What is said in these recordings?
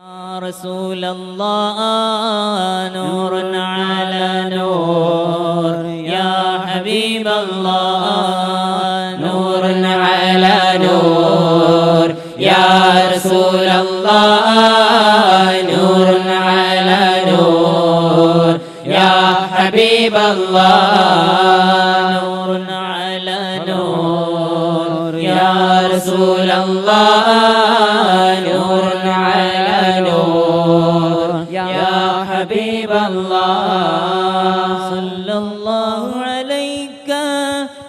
رسول الله نور على نور يا حبيب الله نور على نور يا رسول الله نور على نور يا حبيب الله نور على نور يا رسول الله نور على نور يا حبيب الله صلى الله عليك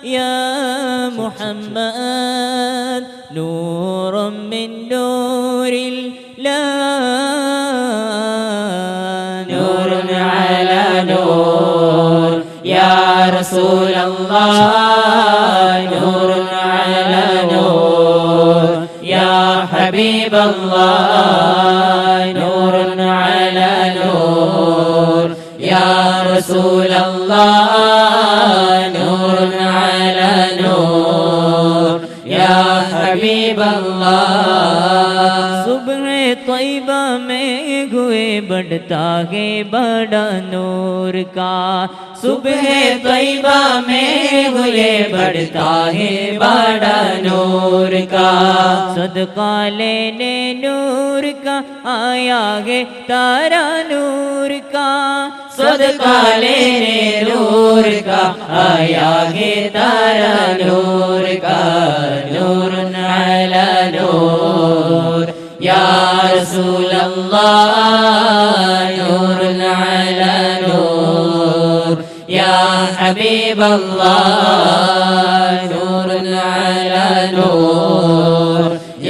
يا محمد نور من نور الله نور على نور يا رسول الله نور على نور يا حبيب الله نور على نور يا رسول الله نور على نور يا حبيب الله सुबह तैयबा में हुए बढ़ता है बड़ा नूर का सुबह तैयबा में हुए बढ़ता है बड़ा नूर का सदका लेने नूर का आया है तारा नूर का सदका लेने नूर का आया है तारा नूर का नूर अला नूर या रसूल अल्लाह नूर अला नूर या हबीब अल्लाह नूर अला नूर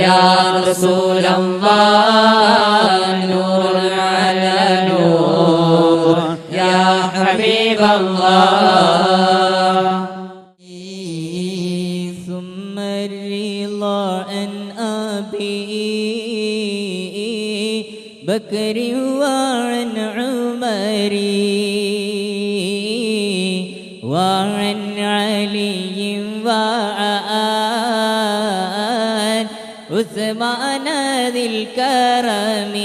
या रसूल अल्लाह नूर अला नूर या हबीब अल्लाह ثم الرضا عن أبي بكر وعن عمر وعن علي وعن عثمان ذي الكرم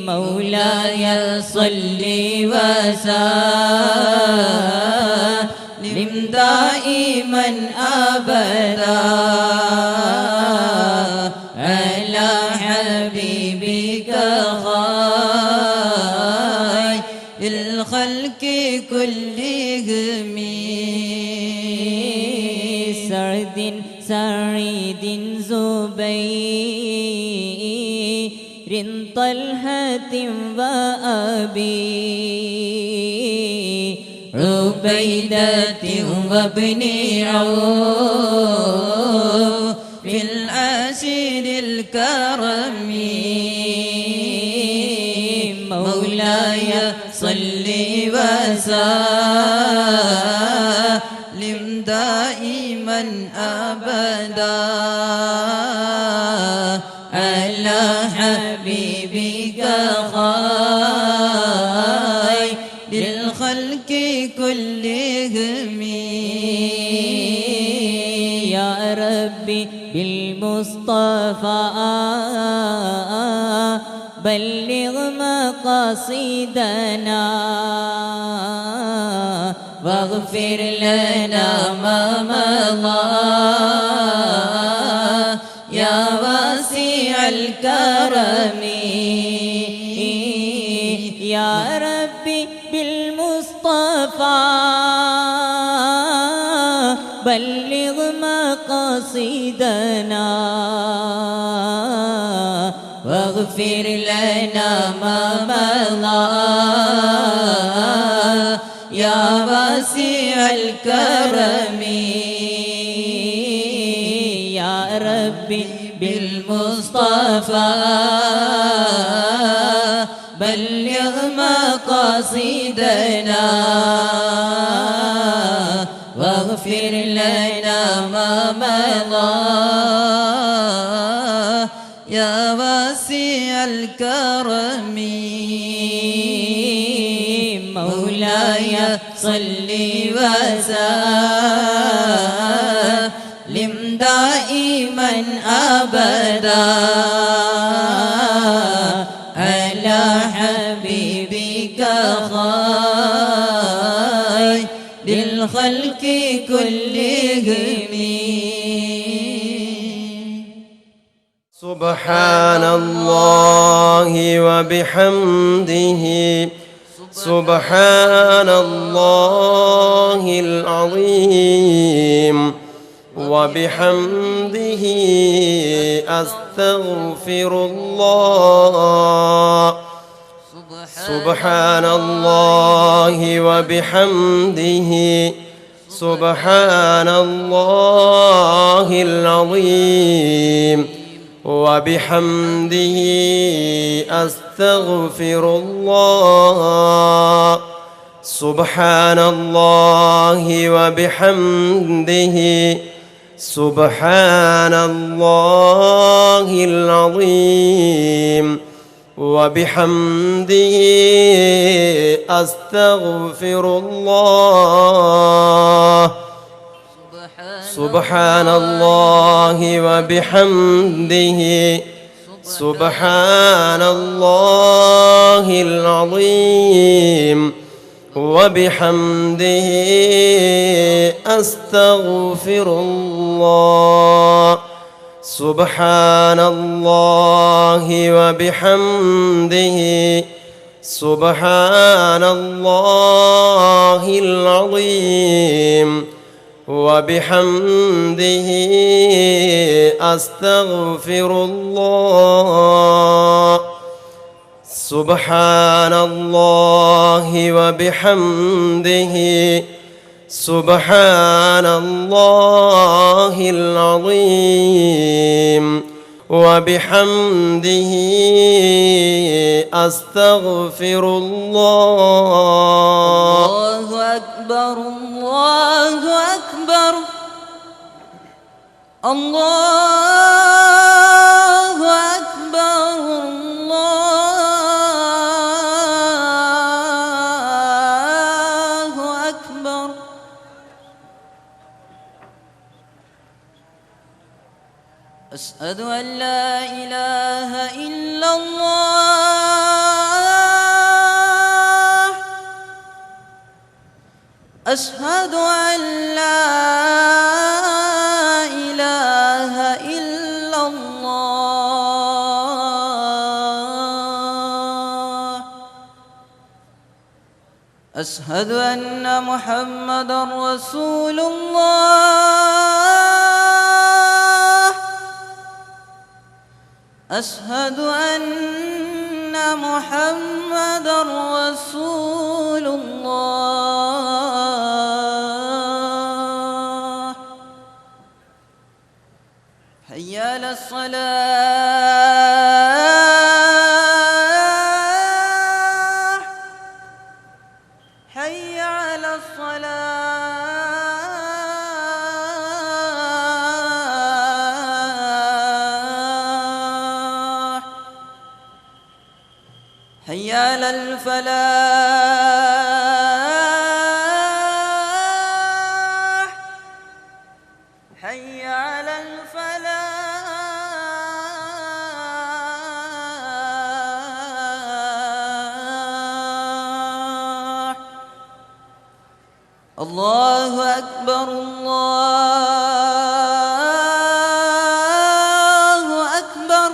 مولاي صل وسلم دائما أبدا على حبيبك خير الخلق كلهم سعد سعيد زبير طلحة وأبي عبيدة وابن عوف في العاشر الكرم مولاي صل وسلم دائما أبدا على حبيبك خير للخلق كلهم يا ربي بالمصطفى بلغ مقاصدنا واغفر لنا ما مضى يا واسع الكرم يا ربي بالمصطفى بلغ مقاصدنا واغفر لنا ما مضى يا واسع الكرم يا ربي بالمصطفى بلغ مقاصدنا واغفر لنا ما مضى يا واسع الكرم مولاي صل وسلم دائما أبدا الخلق كلهم. سبحان الله وبحمده سبحان الله العظيم وبحمده أستغفر الله سبحان الله وبحمده سبحان الله العظيم وبحمده أستغفر الله سبحان الله وبحمده سبحان الله العظيم وبحمده أستغفر الله سبحان الله وبحمده سبحان الله العظيم وبحمده أستغفر الله سبحان الله وبحمده سبحان الله العظيم وبحمده أستغفر الله سبحان الله وبحمده سبحان الله العظيم وبحمده أستغفر الله. الله أكبر الله أكبر الله أكبر الله أكبر. أشهد أن لا إله إلا الله أشهد أن لا إله إلا الله أشهد أن محمدًا رسول الله أشهد أن محمدًا رسول الله. حي على الصلاة حي على الصلاة حي على الفلاح حي على الفلاح. الله أكبر الله أكبر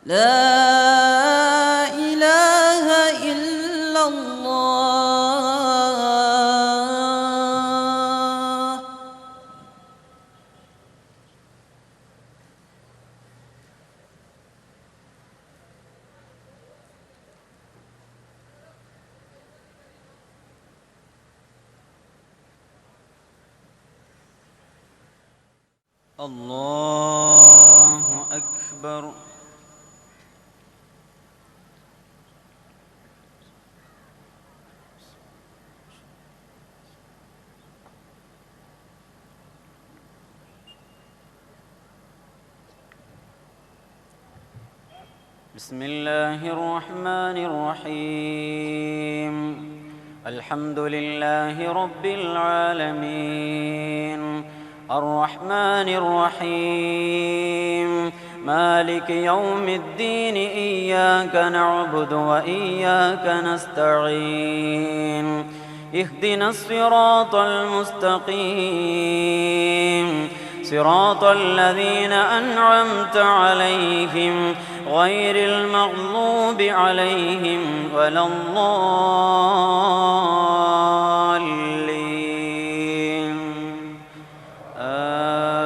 لا إله إلا الله. الله أكبر. بسم الله الرحمن الرحيم. الحمد لله رب العالمين الرحمن الرحيم مالك يوم الدين إياك نعبد وإياك نستعين اهدنا الصراط المستقيم صراط الذين أنعمت عليهم غير المغضوب عليهم ولا الضالين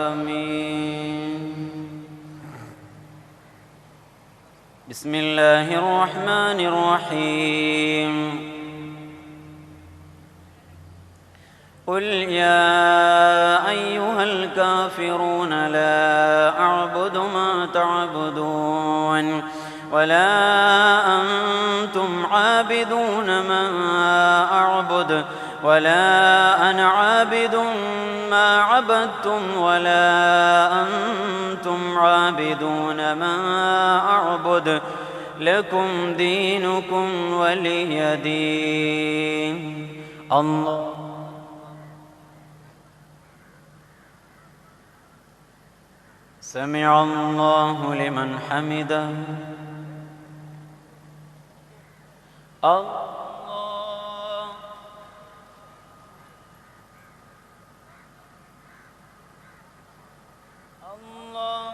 آمين. بسم الله الرحمن الرحيم. قل يا أيها الكافرون لا أعبد ما تعبدون ولا أنتم عابدون ما أعبد ولا أنا عابد ما عبدتم ولا أنتم عابدون ما أعبد لكم دينكم ولي دين. الله سمع الله لمن حمده. الله الله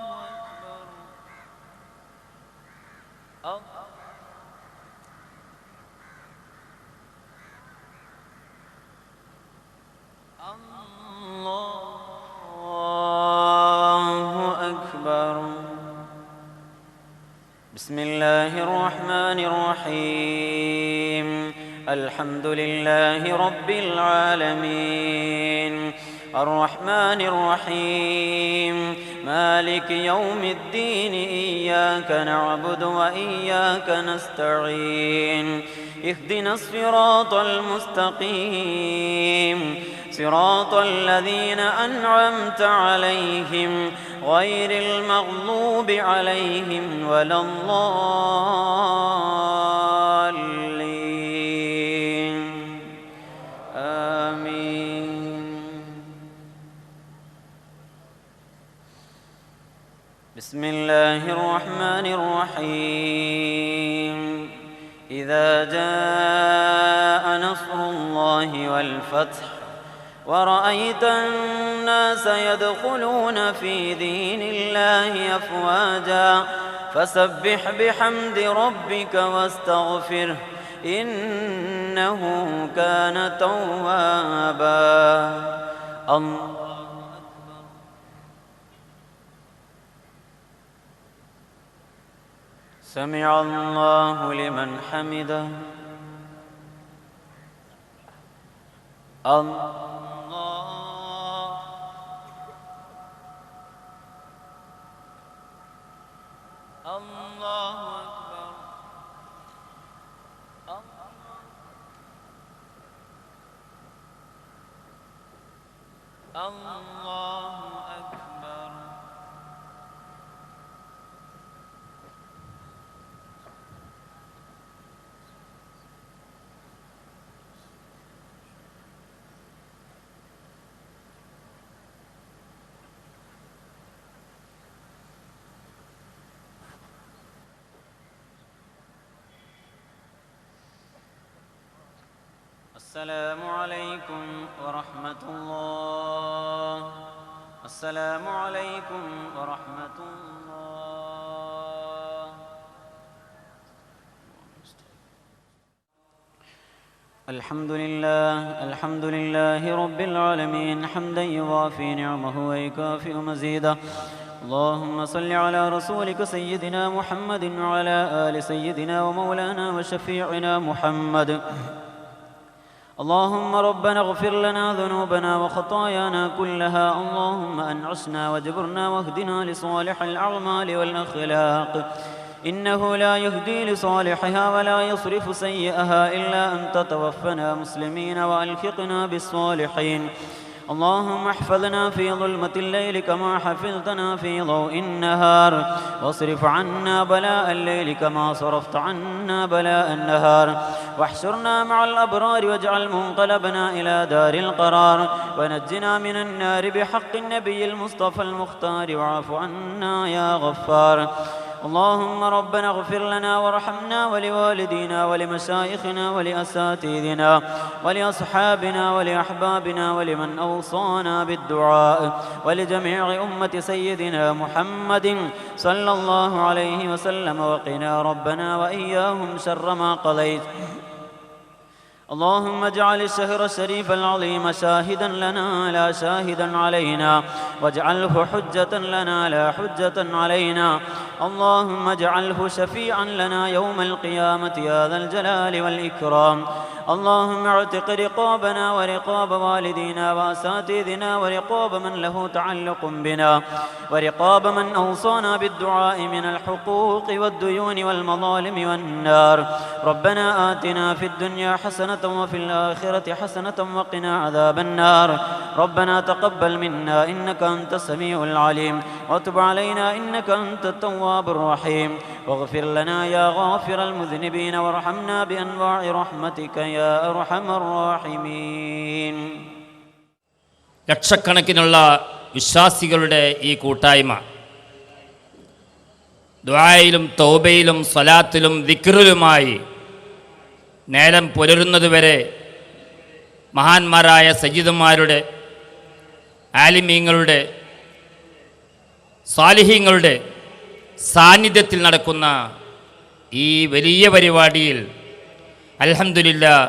أكبر. بسم الله الرحمن الرحيم. الحمد لله رب العالمين الرحمن الرحيم مالك يوم الدين إياك نعبد وإياك نستعين اهدنا الصراط المستقيم صراط الذين أنعمت عليهم غير المغضوب عليهم ولا الضالين آمين. بسم الله الرحمن الرحيم. إذا جاء نصر الله والفتح ورأيت الناس يدخلون في دين الله أفواجا فسبح بحمد ربك واستغفره إنه كان توابا. الله أكبر. سمع الله لمن حمده. الله أكبر. الله أكبر. السلام عليكم ورحمة الله. السلام عليكم ورحمة الله. الحمد لله رب العالمين حمدا يوافي نعمه ويكافئ مزيده. اللهم صل على رسولك سيدنا محمد وعلى آل سيدنا ومولانا وشفيعنا محمد. اللهم ربنا اغفر لنا ذنوبنا وخطايانا كلها. اللهم أنعشنا واجبرنا واهدنا لصالح الأعمال والأخلاق إنه لا يهدي لصالحها ولا يصرف سيئها إلا أن تتوفنا مسلمين وألحقنا بالصالحين. اللهم احفظنا في ظلمة الليل كما حفظتنا في ضوء النهار واصرف عنا بلاء الليل كما صرفت عنا بلاء النهار واحشرنا مع الأبرار واجعل منقلبنا إلى دار القرار ونجنا من النار بحق النبي المصطفى المختار واعف عنا يا غفار. اللهم ربنا اغفر لنا وارحمنا ولوالدينا ولمشايخنا ولأساتذتنا ولأصحابنا ولأحبابنا ولمن أوصانا بالدعاء ولجميع أمة سيدنا محمد صلى الله عليه وسلم وقنا ربنا وإياهم شر ما قضيت. اللهم اجعل الشهر الشريف العظيم شاهدا لنا لا شاهدا علينا واجعله حجة لنا لا حجة علينا. اللهم اجعله شفيعا لنا يوم القيامة يا ذا الجلال والإكرام. اللهم اعتق رقابنا ورقاب والدينا وأساتذتنا ورقاب من له تعلق بنا ورقاب من أوصانا بالدعاء من الحقوق والديون والمظالم والنار. ربنا آتنا في الدنيا حسنة وفي الآخرة حسنة وقنا عذاب النار. ربنا تقبل منا إنك أنت السميع العليم وتب علينا إنك أنت التواب الرحيم واغفر لنا يا غافر المذنبين وارحمنا بأنواع رحمتك يا أرحم الراحمين. ലക്ഷക്കണക്കിനുള്ള വിശ്വാസികളുടെ ഈ കൂട്ടായ്മ ദുആയിലും തൗബയിലും സ്വലാത്തിലും ദിക്റിലുമായി നേരം പുലരുന്നതുവരെ മഹാന്മാരായ സയ്യിദുമാരുടെ ആലിമീങ്ങളുടെ സാലിഹീങ്ങളുടെ സാന്നിധ്യത്തിൽ നടക്കുന്ന ഈ വലിയ പരിപാടിയിൽ അൽഹംദുലില്ലാഹ്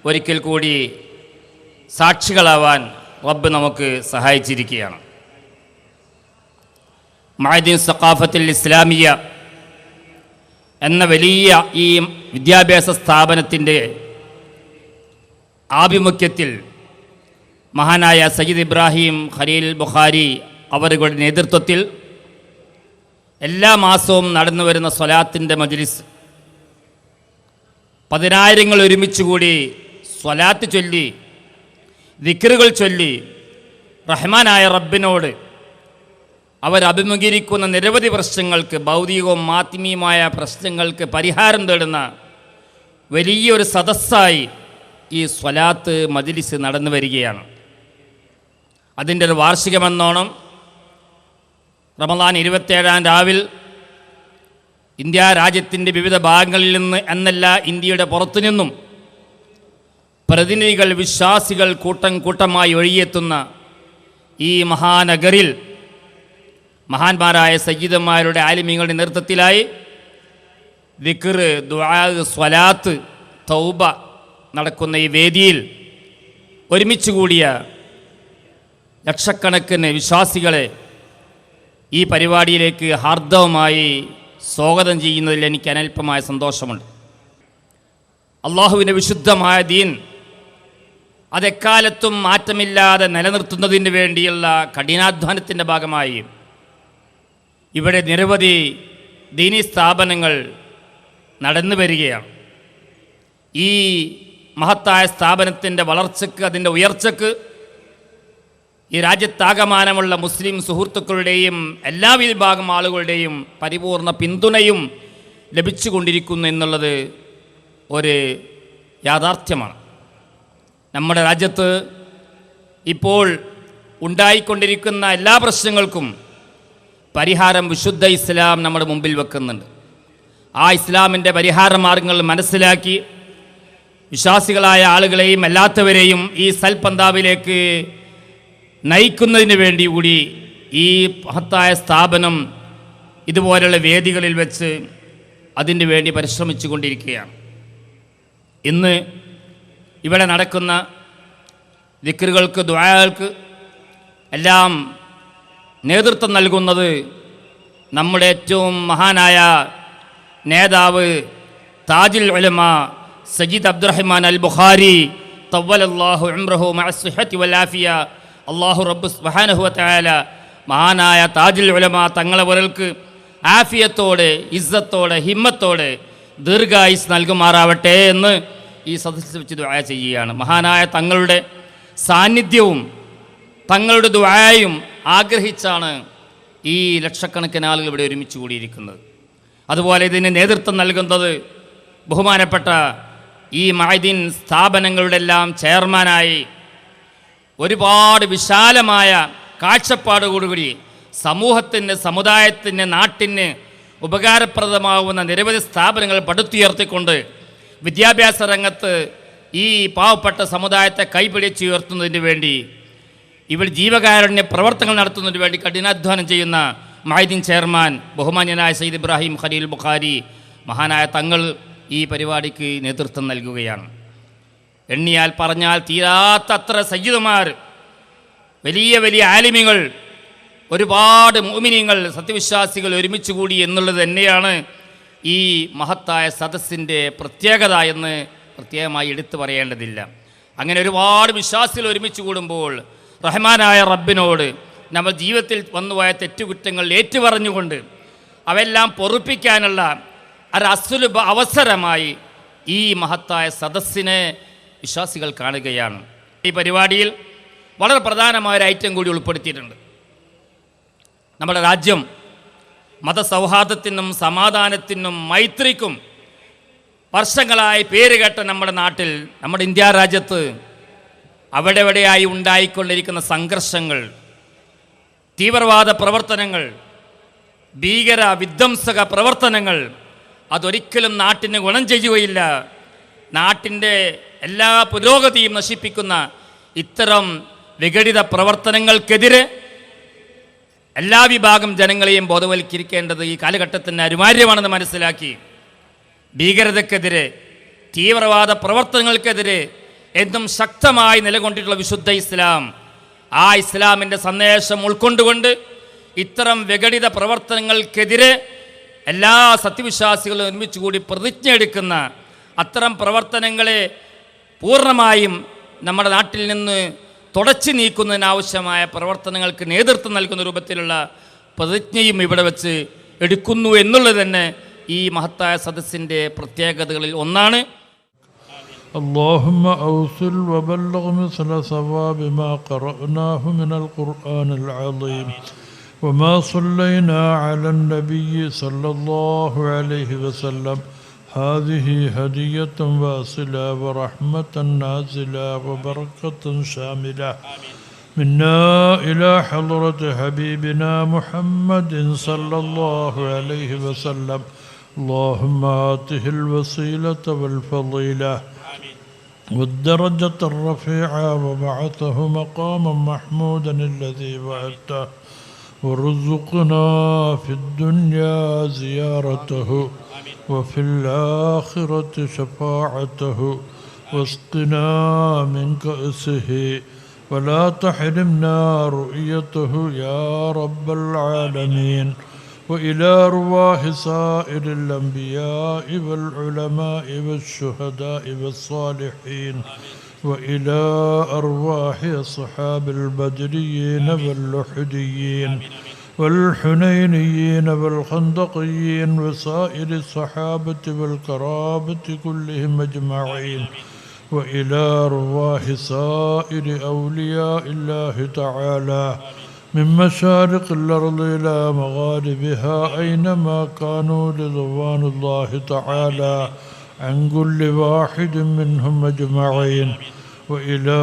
ഒരിക്കൽ കൂടി സാക്ഷികളാവാൻ റബ്ബ് നമുക്ക് സഹായിച്ചിരിക്കുകയാണ്. മഅദിൻ സഖാഫത്തുൽ ഇസ്ലാമിയ എന്ന വലിയ ഈ വിദ്യാഭ്യാസ സ്ഥാപനത്തിൻ്റെ ആഭിമുഖ്യത്തിൽ മഹാനായ സയ്യിദ് ഇബ്രാഹിം ഖലീൽ ബുഖാരി അവരുടെ നേതൃത്വത്തിൽ എല്ലാ മാസവും നടന്നു വരുന്ന സ്വലാത്തിൻ്റെ മജ്ലിസ്, പതിനായിരങ്ങൾ ഒരുമിച്ചുകൂടി സ്വലാത്ത് ചൊല്ലി ദിക്റുകൾ ചൊല്ലി റഹ്മാനായ റബ്ബിനോട് അവരഭിമുഖീകരിക്കുന്ന നിരവധി പ്രശ്നങ്ങൾക്ക്, ഭൗതികവും ആത്മീയമായ പ്രശ്നങ്ങൾക്ക് പരിഹാരം തേടുന്ന വലിയൊരു സദസ്സായി ഈ സ്വലാത്ത് മജ്ലിസ് നടന്നു വരികയാണ്. അതിൻ്റെ ഒരു വാർഷികമെന്നോണം റമദാൻ 27-ാം രാവിൽ ഇന്ത്യ രാജ്യത്തിൻ്റെ വിവിധ ഭാഗങ്ങളിൽ നിന്ന് എന്നല്ല, ഇന്ത്യയുടെ പുറത്തുനിന്നും പ്രതിനിധികൾ, വിശ്വാസികൾ കൂട്ടം കൂട്ടമായി ഒഴുകിയെത്തുന്ന ഈ മഹാനഗരിൽ മഹാന്മാരായ സയ്യിദന്മാരുടെ ആലിമീങ്ങളുടെ നേതൃത്വത്തിലായി ദിക്ർ, ദുആ, സ്വലാത്ത്, തൗബ നടക്കുന്ന ഈ വേദിയിൽ ഒരുമിച്ച് കൂടിയ ലക്ഷക്കണക്കിന് വിശ്വാസികളെ ഈ പരിപാടിയിലേക്ക് ഹാർദവമായി സ്വാഗതം ചെയ്യുന്നതിൽ എനിക്ക് അനൽപമായ സന്തോഷമുണ്ട്. അള്ളാഹുവിൻ്റെ വിശുദ്ധമായ ദീൻ അതെക്കാലത്തും മാറ്റമില്ലാതെ നിലനിർത്തുന്നതിന് വേണ്ടിയുള്ള കഠിനാധ്വാനത്തിൻ്റെ ഭാഗമായി ഇവിടെ നിരവധി ദീനീ സ്ഥാപനങ്ങൾ നടന്നു വരികയാണ്. ഈ മഹത്തായ സ്ഥാപനത്തിൻ്റെ വളർച്ചയ്ക്ക്, അതിൻ്റെ ഉയർച്ചയ്ക്ക് ഈ രാജ്യത്താകമാനമുള്ള മുസ്ലിം സുഹൃത്തുക്കളുടെയും എല്ലാ വിഭാഗം ആളുകളുടെയും പരിപൂർണ പിന്തുണയും ലഭിച്ചുകൊണ്ടിരിക്കുന്നു എന്നുള്ളത് ഒരു യാഥാർത്ഥ്യമാണ്. നമ്മുടെ രാജ്യത്ത് ഇപ്പോൾ ഉണ്ടായിക്കൊണ്ടിരിക്കുന്ന എല്ലാ പ്രശ്നങ്ങൾക്കും പരിഹാരം വിശുദ്ധ ഇസ്ലാം നമ്മുടെ മുമ്പിൽ വെക്കുന്നുണ്ട്. ആ ഇസ്ലാമിൻ്റെ പരിഹാര മാർഗങ്ങൾ മനസ്സിലാക്കി വിശ്വാസികളായ ആളുകളെയും അല്ലാത്തവരെയും ഈ സൽപന്താവിലേക്ക് നയിക്കുന്നതിന് വേണ്ടി കൂടി ഈ മഹത്തായ സ്ഥാപനം ഇതുപോലുള്ള വേദികളിൽ വെച്ച് അതിന് വേണ്ടി പരിശ്രമിച്ചു കൊണ്ടിരിക്കുകയാണ്. ഇന്ന് ഇവിടെ നടക്കുന്ന ദിക്റുകൾക്ക്, ദുആകൾക്ക് എല്ലാം നേതൃത്വം നൽകുന്നത് നമ്മുടെ ഏറ്റവും മഹാനായ നേതാവ് താജുൽ ഉലമ സയ്യിദ് അബ്ദുറഹ്മാൻ അൽ ബുഖാരി തവ്വലല്ലാഹു ഉംറഹു മഅസ്സിഹത്തി വൽആഫിയ. അല്ലാഹു റബ്ബ് സുബ്ഹാനഹു വതആല മഹാനായ താജുൽ ഉലമ തങ്ങളവർക്ക് ആഫിയത്തോടെ, ഇസ്സത്തോടെ, ഹിമ്മത്തോടെ ദീർഘായുസ് നൽകുമാറാവട്ടെ എന്ന് ഈ സദസ്സിൽ വെച്ച് ദുആ ചെയ്യുകയാണ്. മഹാനായ തങ്ങളുടെ സാന്നിധ്യവും തങ്ങളുടെ ദുആയും ആഗ്രഹിച്ചാണ് ഈ ലക്ഷക്കണക്കിന് ആളുകൾ ഇവിടെ ഒരുമിച്ച് കൂടിയിരിക്കുന്നത്. അതുപോലെ ഇതിന് നേതൃത്വം നൽകുന്നത് ബഹുമാനപ്പെട്ട ഈ മഅദിൻ സ്ഥാപനങ്ങളുടെ എല്ലാം ചെയർമാനായി ഒരുപാട് വിശാലമായ കാഴ്ചപ്പാടോടുകൂടി സമൂഹത്തിന്, സമുദായത്തിന്, നാട്ടിന് ഉപകാരപ്രദമാവുന്ന നിരവധി സ്ഥാപനങ്ങൾ പടുത്തുയർത്തിക്കൊണ്ട് വിദ്യാഭ്യാസ രംഗത്ത് ഈ പാവപ്പെട്ട സമുദായത്തെ കൈപിടിച്ചുയർത്തുന്നതിന് വേണ്ടി ഇവിടെ ജീവകാരുണ്യ പ്രവർത്തനങ്ങൾ നടത്തുന്നതിന് വേണ്ടി കഠിനാധ്വാനം ചെയ്യുന്ന മഹദീൻ ചെയർമാൻ ബഹുമാന്യനായ സയ്യിദ് ഇബ്രാഹിം ഖലീൽ ബുഖാരി മഹാനായ തങ്ങൾ ഈ പരിപാടിക്ക് നേതൃത്വം നൽകുകയാണ്. എണ്ണിയാൽ പറഞ്ഞാൽ തീരാത്തത്ര സയ്യിദുമാർ, വലിയ വലിയ ആലിമികൾ, ഒരുപാട് മുഅ്മിനീങ്ങൾ, സത്യവിശ്വാസികൾ ഒരുമിച്ച് കൂടി എന്നുള്ളത് തന്നെയാണ് ഈ മഹത്തായ സദസ്സിൻ്റെ പ്രത്യേകത എന്ന് പ്രത്യേകമായി എടുത്തു പറയേണ്ടതില്ല. അങ്ങനെ ഒരുപാട് വിശ്വാസികൾ ഒരുമിച്ച് കൂടുമ്പോൾ റഹ്മാനായ റബ്ബിനോട് നമ്മൾ ജീവിതത്തിൽ വന്നുപോയ തെറ്റുകുറ്റങ്ങൾ ഏറ്റുപറഞ്ഞുകൊണ്ട് അവയെല്ലാം പൊറുപ്പിക്കാനുള്ള ഒരു അസുലഭ അവസരമായി ഈ മഹത്തായ സദസ്സിനെ വിശ്വാസികൾ കാണുകയാണ്. ഈ പരിപാടിയിൽ വളരെ പ്രധാനമായ ഒരു ഐറ്റം കൂടി ഉൾപ്പെടുത്തിയിട്ടുണ്ട്. നമ്മുടെ രാജ്യം മതസൗഹാർദ്ദത്തിനും സമാധാനത്തിനും മൈത്രിക്കും വർഷങ്ങളായി പേരുകേട്ട നമ്മുടെ നാട്ടിൽ, നമ്മുടെ ഇന്ത്യ രാജ്യത്ത് അവിടെവിടെയായി ഉണ്ടായിക്കൊണ്ടിരിക്കുന്ന സംഘർഷങ്ങൾ, തീവ്രവാദ പ്രവർത്തനങ്ങൾ, ഭീകര വിധ്വംസക പ്രവർത്തനങ്ങൾ അതൊരിക്കലും നാട്ടിന് ഗുണം ചെയ്യുകയില്ല. നാട്ടിൻ്റെ എല്ലാ പുരോഗതിയും നശിപ്പിക്കുന്ന ഇത്തരം വിഘടിത പ്രവർത്തനങ്ങൾക്കെതിരെ എല്ലാ വിഭാഗം ജനങ്ങളെയും ബോധവൽക്കരിക്കേണ്ടത് ഈ കാലഘട്ടത്തിന് അനിവാര്യമാണെന്ന് മനസ്സിലാക്കി ഭീകരതയ്ക്കെതിരെ, തീവ്രവാദ പ്രവർത്തനങ്ങൾക്കെതിരെ എന്നും ശക്തമായി നിലകൊണ്ടിട്ടുള്ള വിശുദ്ധ ഇസ്ലാം, ആ ഇസ്ലാമിൻ്റെ സന്ദേശം ഉൾക്കൊണ്ടുകൊണ്ട് ഇത്തരം വിഘടിത പ്രവർത്തനങ്ങൾക്കെതിരെ എല്ലാ സത്യവിശ്വാസികളും ഒരുമിച്ച് കൂടി പ്രതിജ്ഞ എടുക്കുന്ന അത്തരം പ്രവർത്തനങ്ങളെ പൂർണ്ണമായും നമ്മുടെ നാട്ടിൽ നിന്ന് തുടച്ചു നീക്കുന്നതിനാവശ്യമായ പ്രവർത്തനങ്ങൾക്ക് നേതൃത്വം നൽകുന്ന രൂപത്തിലുള്ള പ്രതിജ്ഞയും ഇവിടെ വെച്ച് എടുക്കുന്നു എന്നുള്ളത് തന്നെ ഈ മഹത്തായ സദസ്സിൻ്റെ പ്രത്യേകതകളിൽ ഒന്നാണ്. اللهم أوصل وبلغ مثل ثواب ما قرأناه من القرآن العظيم وما صلينا على النبي صلى الله عليه وسلم. هذه هدية واصلة ورحمة نازلة وبركة شاملة منا إلى حضرة حبيبنا محمد صلى الله عليه وسلم. اللهم آته الوسيلة والفضيلة والدرجة الرفيعة وبعثه مقاما محمودا الذي وعدته وارزقنا في الدنيا زيارته وفي الآخرة شفاعته واسقنا من كأسه ولا تحرمنا رؤيته يا رب العالمين. وإلى أرواح سائر الأنبياء والعلماء والشهداء والصالحين وإلى أرواح أصحاب البدريين واللحديين والحنينيين والخندقيين وسائر الصحابة والكرامة كلهم أجمعين وإلى أرواح سائر أولياء الله تعالى من مشارق الأرض إلى مغاربها أينما كانوا رضوان الله تعالى عن كل واحد منهم أجمعين وإلى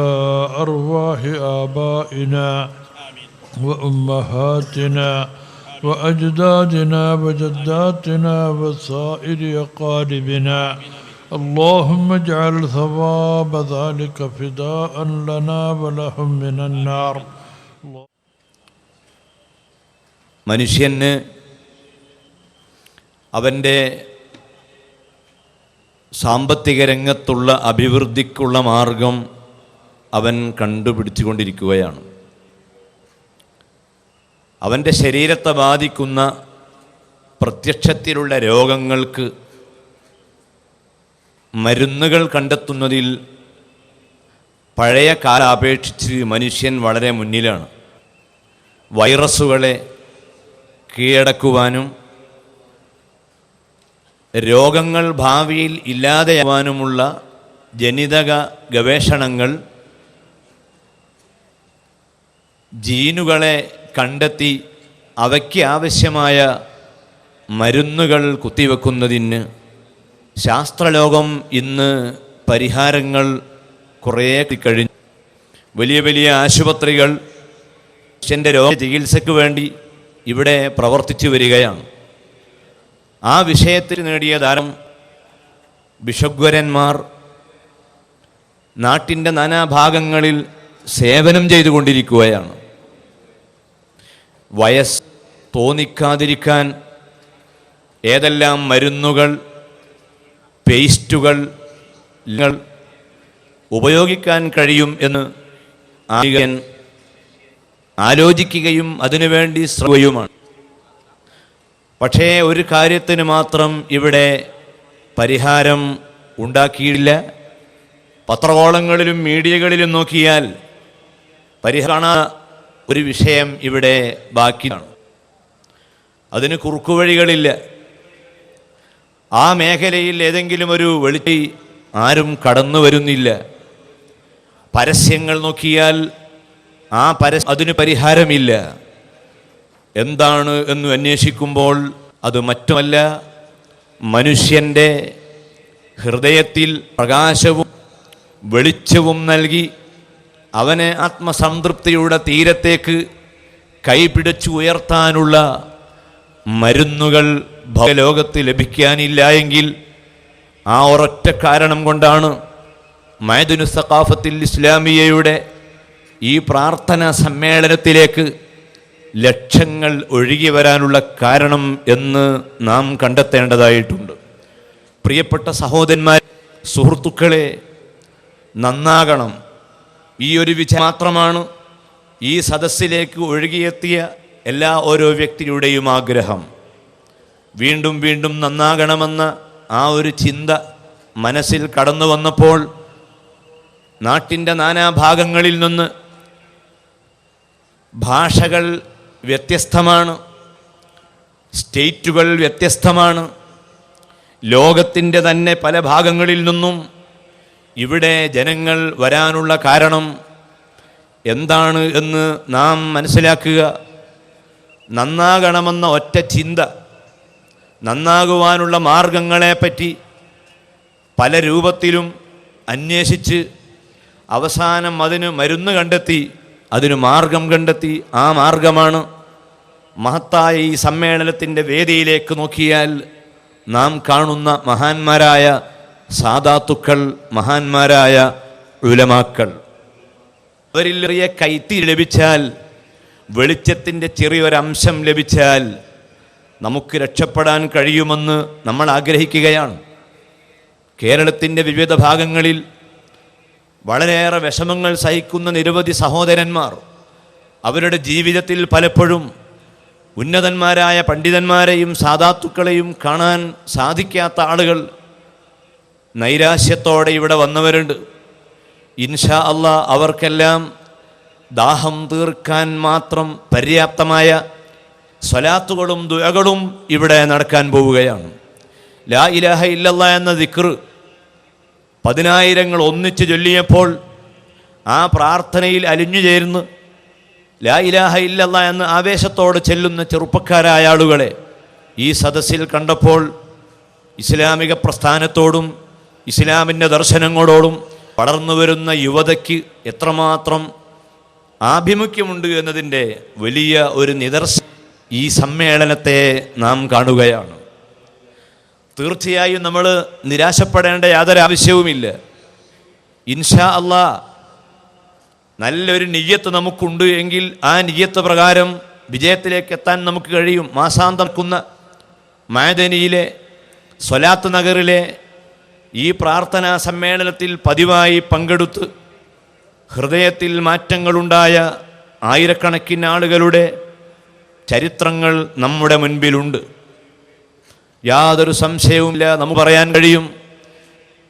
أرواح آبائنا وأمهاتنا وأجدادنا وجداتنا وسائر أقاربنا. اللهم اجعل ثواب ذلك فداء لنا ولهم من النار. മനുഷ്യന് അവൻ്റെ സാമ്പത്തിക രംഗത്തുള്ള അഭിവൃദ്ധിക്കുള്ള മാർഗം അവൻ കണ്ടുപിടിച്ചുകൊണ്ടിരിക്കുകയാണ്. അവൻ്റെ ശരീരത്തെ ബാധിക്കുന്ന പ്രത്യക്ഷത്തിലുള്ള രോഗങ്ങൾക്ക് മരുന്നുകൾ കണ്ടെത്തുന്നതിൽ പഴയ കാലം അപേക്ഷിച്ച് മനുഷ്യൻ വളരെ മുന്നിലാണ്. വൈറസുകളെ കീഴടക്കുവാനും രോഗങ്ങൾ ഭാവിയിൽ ഇല്ലാതെയാവാനുമുള്ള ജനിതക ഗവേഷണങ്ങൾ ജീനുകളെ കണ്ടെത്തി അവയ്ക്ക് ആവശ്യമായ മരുന്നുകൾ കുത്തിവെക്കുന്നതിന് ശാസ്ത്രലോകം ഇന്ന് പരിഹാരങ്ങൾ കുറേ കഴിഞ്ഞു. വലിയ വലിയ ആശുപത്രികൾ മനുഷ്യൻ്റെ രോഗ ചികിത്സയ്ക്ക് വേണ്ടി ഇവിടെ പ്രവർത്തിച്ചു വരികയാണ്. ആ വിഷയത്തിൽ നേടിയ ധാരാളം ബിഷഗ്വരന്മാർ നാട്ടിൻ്റെ നാനാഭാഗങ്ങളിൽ സേവനം ചെയ്തുകൊണ്ടിരിക്കുകയാണ്. വയസ്സ് തോന്നിക്കാതിരിക്കാൻ ഏതെല്ലാം മരുന്നുകൾ, പേസ്റ്റുകൾ ഉപയോഗിക്കാൻ കഴിയും എന്ന് ആലോചിക്കുകയും അതിനുവേണ്ടി ശ്രമിക്കുകയുമാണ്. പക്ഷേ ഒരു കാര്യത്തിന് മാത്രം ഇവിടെ പരിഹാരം ഉണ്ടാക്കിയില്ല. പത്രകോളങ്ങളിലും മീഡിയകളിലും നോക്കിയാൽ പരിഹാര ഒരു വിഷയം ഇവിടെ ബാക്കിയാണ്. അതിന് കുറുക്കുവഴികളില്ല. ആ മേഖലയിൽ ഏതെങ്കിലും ഒരു വെളിച്ചം ആരും കടന്നു വരുന്നില്ല. പരസ്യങ്ങൾ നോക്കിയാൽ അതിന് പരിഹാരമില്ല. എന്താണ് എന്ന് അന്വേഷിക്കുമ്പോൾ അത് മറ്റുമല്ല, മനുഷ്യൻ്റെ ഹൃദയത്തിൽ പ്രകാശവും വെളിച്ചവും നൽകി അവനെ ആത്മസംതൃപ്തിയുടെ തീരത്തേക്ക് കൈപിടിച്ചു ഉയർത്താനുള്ള മരുന്നുകൾ ലോകത്ത് ലഭിക്കാനില്ല എങ്കിൽ ആ ഒരൊറ്റ കാരണം കൊണ്ടാണ് മഅദിനു സഖാഫത്തിൽ ഇസ്ലാമിയയുടെ ഈ പ്രാർത്ഥനാ സമ്മേളനത്തിലേക്ക് ലക്ഷങ്ങൾ ഒഴുകി വരാനുള്ള കാരണം എന്ന് നാം കണ്ടെത്തേണ്ടതായിട്ടുണ്ട്. പ്രിയപ്പെട്ട സഹോദരന്മാരെ, സുഹൃത്തുക്കളെ, നന്നാകണം. ഈ ഒരു വിചാരം മാത്രമാണ് ഈ സദസ്സിലേക്ക് ഒഴുകിയെത്തിയ ഓരോ വ്യക്തിയുടെയും ആഗ്രഹം. വീണ്ടും വീണ്ടും നന്നാകണമെന്ന ആ ഒരു ചിന്ത മനസ്സിൽ കടന്നു വന്നപ്പോൾ നാട്ടിൻ്റെ നാനാഭാഗങ്ങളിൽ നിന്ന് ഭാഷകൾ വ്യത്യസ്തമാണ്, സ്റ്റേറ്റുകൾ വ്യത്യസ്തമാണ്. ലോകത്തിൻ്റെ തന്നെ പല ഭാഗങ്ങളിൽ നിന്നും ഇവിടെ ജനങ്ങൾ വരാനുള്ള കാരണം എന്താണ് എന്ന് നാം മനസ്സിലാക്കുക. നന്നാകണമെന്ന ഒറ്റ ചിന്ത, നന്നാകുവാനുള്ള മാർഗങ്ങളെപ്പറ്റി പല രൂപത്തിലും അന്വേഷിച്ച് അവസാനം അതിന് മരുന്ന് കണ്ടെത്തി, അതിന് മാർഗം കണ്ടെത്തി. ആ മാർഗമാണ് മഹത്തായ ഈ സമ്മേളനത്തിൻ്റെ വേദിയിലേക്ക് നോക്കിയാൽ നാം കാണുന്ന മഹാന്മാരായ സാദാത്തുക്കൾ, മഹാന്മാരായ ഉലമാക്കൾ. അവരിൽ ചെറിയ കൈത്തി ലഭിച്ചാൽ, വെളിച്ചത്തിൻ്റെ ചെറിയൊരംശം ലഭിച്ചാൽ നമുക്ക് രക്ഷപ്പെടാൻ കഴിയുമെന്ന് നമ്മൾ ആഗ്രഹിക്കുകയാണ്. കേരളത്തിൻ്റെ വിവിധ ഭാഗങ്ങളിൽ വളരെയേറെ വിഷമങ്ങൾ സഹിക്കുന്ന നിരവധി സഹോദരന്മാർ, അവരുടെ ജീവിതത്തിൽ പലപ്പോഴും ഉന്നതന്മാരായ പണ്ഡിതന്മാരെയും സാദാത്തുക്കളെയും കാണാൻ സാധിക്കാത്ത ആളുകൾ നൈരാശ്യത്തോടെ ഇവിടെ വന്നവരുണ്ട്. ഇൻഷാ അല്ലാഹ് അവർക്കെല്ലാം ദാഹം തീർക്കാൻ മാത്രം പര്യാപ്തമായ സ്വലാത്തുകളും ദുആകളും ഇവിടെ നടക്കാൻ പോവുകയാണ്. ലാ ഇലാഹ ഇല്ലല്ലാഹ് എന്ന ദിക്ർ 10,000 ഒന്നിച്ച് ചൊല്ലിയപ്പോൾ ആ പ്രാർത്ഥനയിൽ അലിഞ്ഞു ചേർന്ന് ലാ ഇലാഹ ഇല്ലല്ലാഹ് എന്ന ആവേശത്തോട് ചെല്ലുന്ന ചെറുപ്പക്കാരായ ആളുകളെ ഈ സദസ്സിൽ കണ്ടപ്പോൾ ഇസ്ലാമിക പ്രസ്ഥാനത്തോടും ഇസ്ലാമിൻ്റെ ദർശനങ്ങളോടും വളർന്നു വരുന്ന യുവതയ്ക്ക് എത്രമാത്രം ആഭിമുഖ്യമുണ്ട് എന്നതിൻ്റെ വലിയ ഒരു നിദർശനം ഈ സമ്മേളനത്തെ നാം കാണുകയാണ്. തീർച്ചയായും നമ്മൾ നിരാശപ്പെടേണ്ട യാതൊരു ആവശ്യവുമില്ല. ഇൻഷാ അല്ലാഹ് നല്ലൊരു നിയ്യത്ത് നമുക്കുണ്ട് എങ്കിൽ ആ നിയ്യത്ത് പ്രകാരം വിജയത്തിലേക്ക് എത്താൻ നമുക്ക് കഴിയും. മാസാന്തർക്കുന്ന മഅദനിയിലെ സ്വലാത്ത് നഗറിലെ ഈ പ്രാർത്ഥനാ സമ്മേളനത്തിൽ പതിവായി പങ്കെടുത്ത് ഹൃദയത്തിൽ മാറ്റങ്ങളുണ്ടായ ആയിരക്കണക്കിന് ആളുകളുടെ ചരിത്രങ്ങൾ നമ്മുടെ മുൻപിലുണ്ട്. യാതൊരു സംശയവുമില്ല, നമുക്ക് പറയാൻ കഴിയും.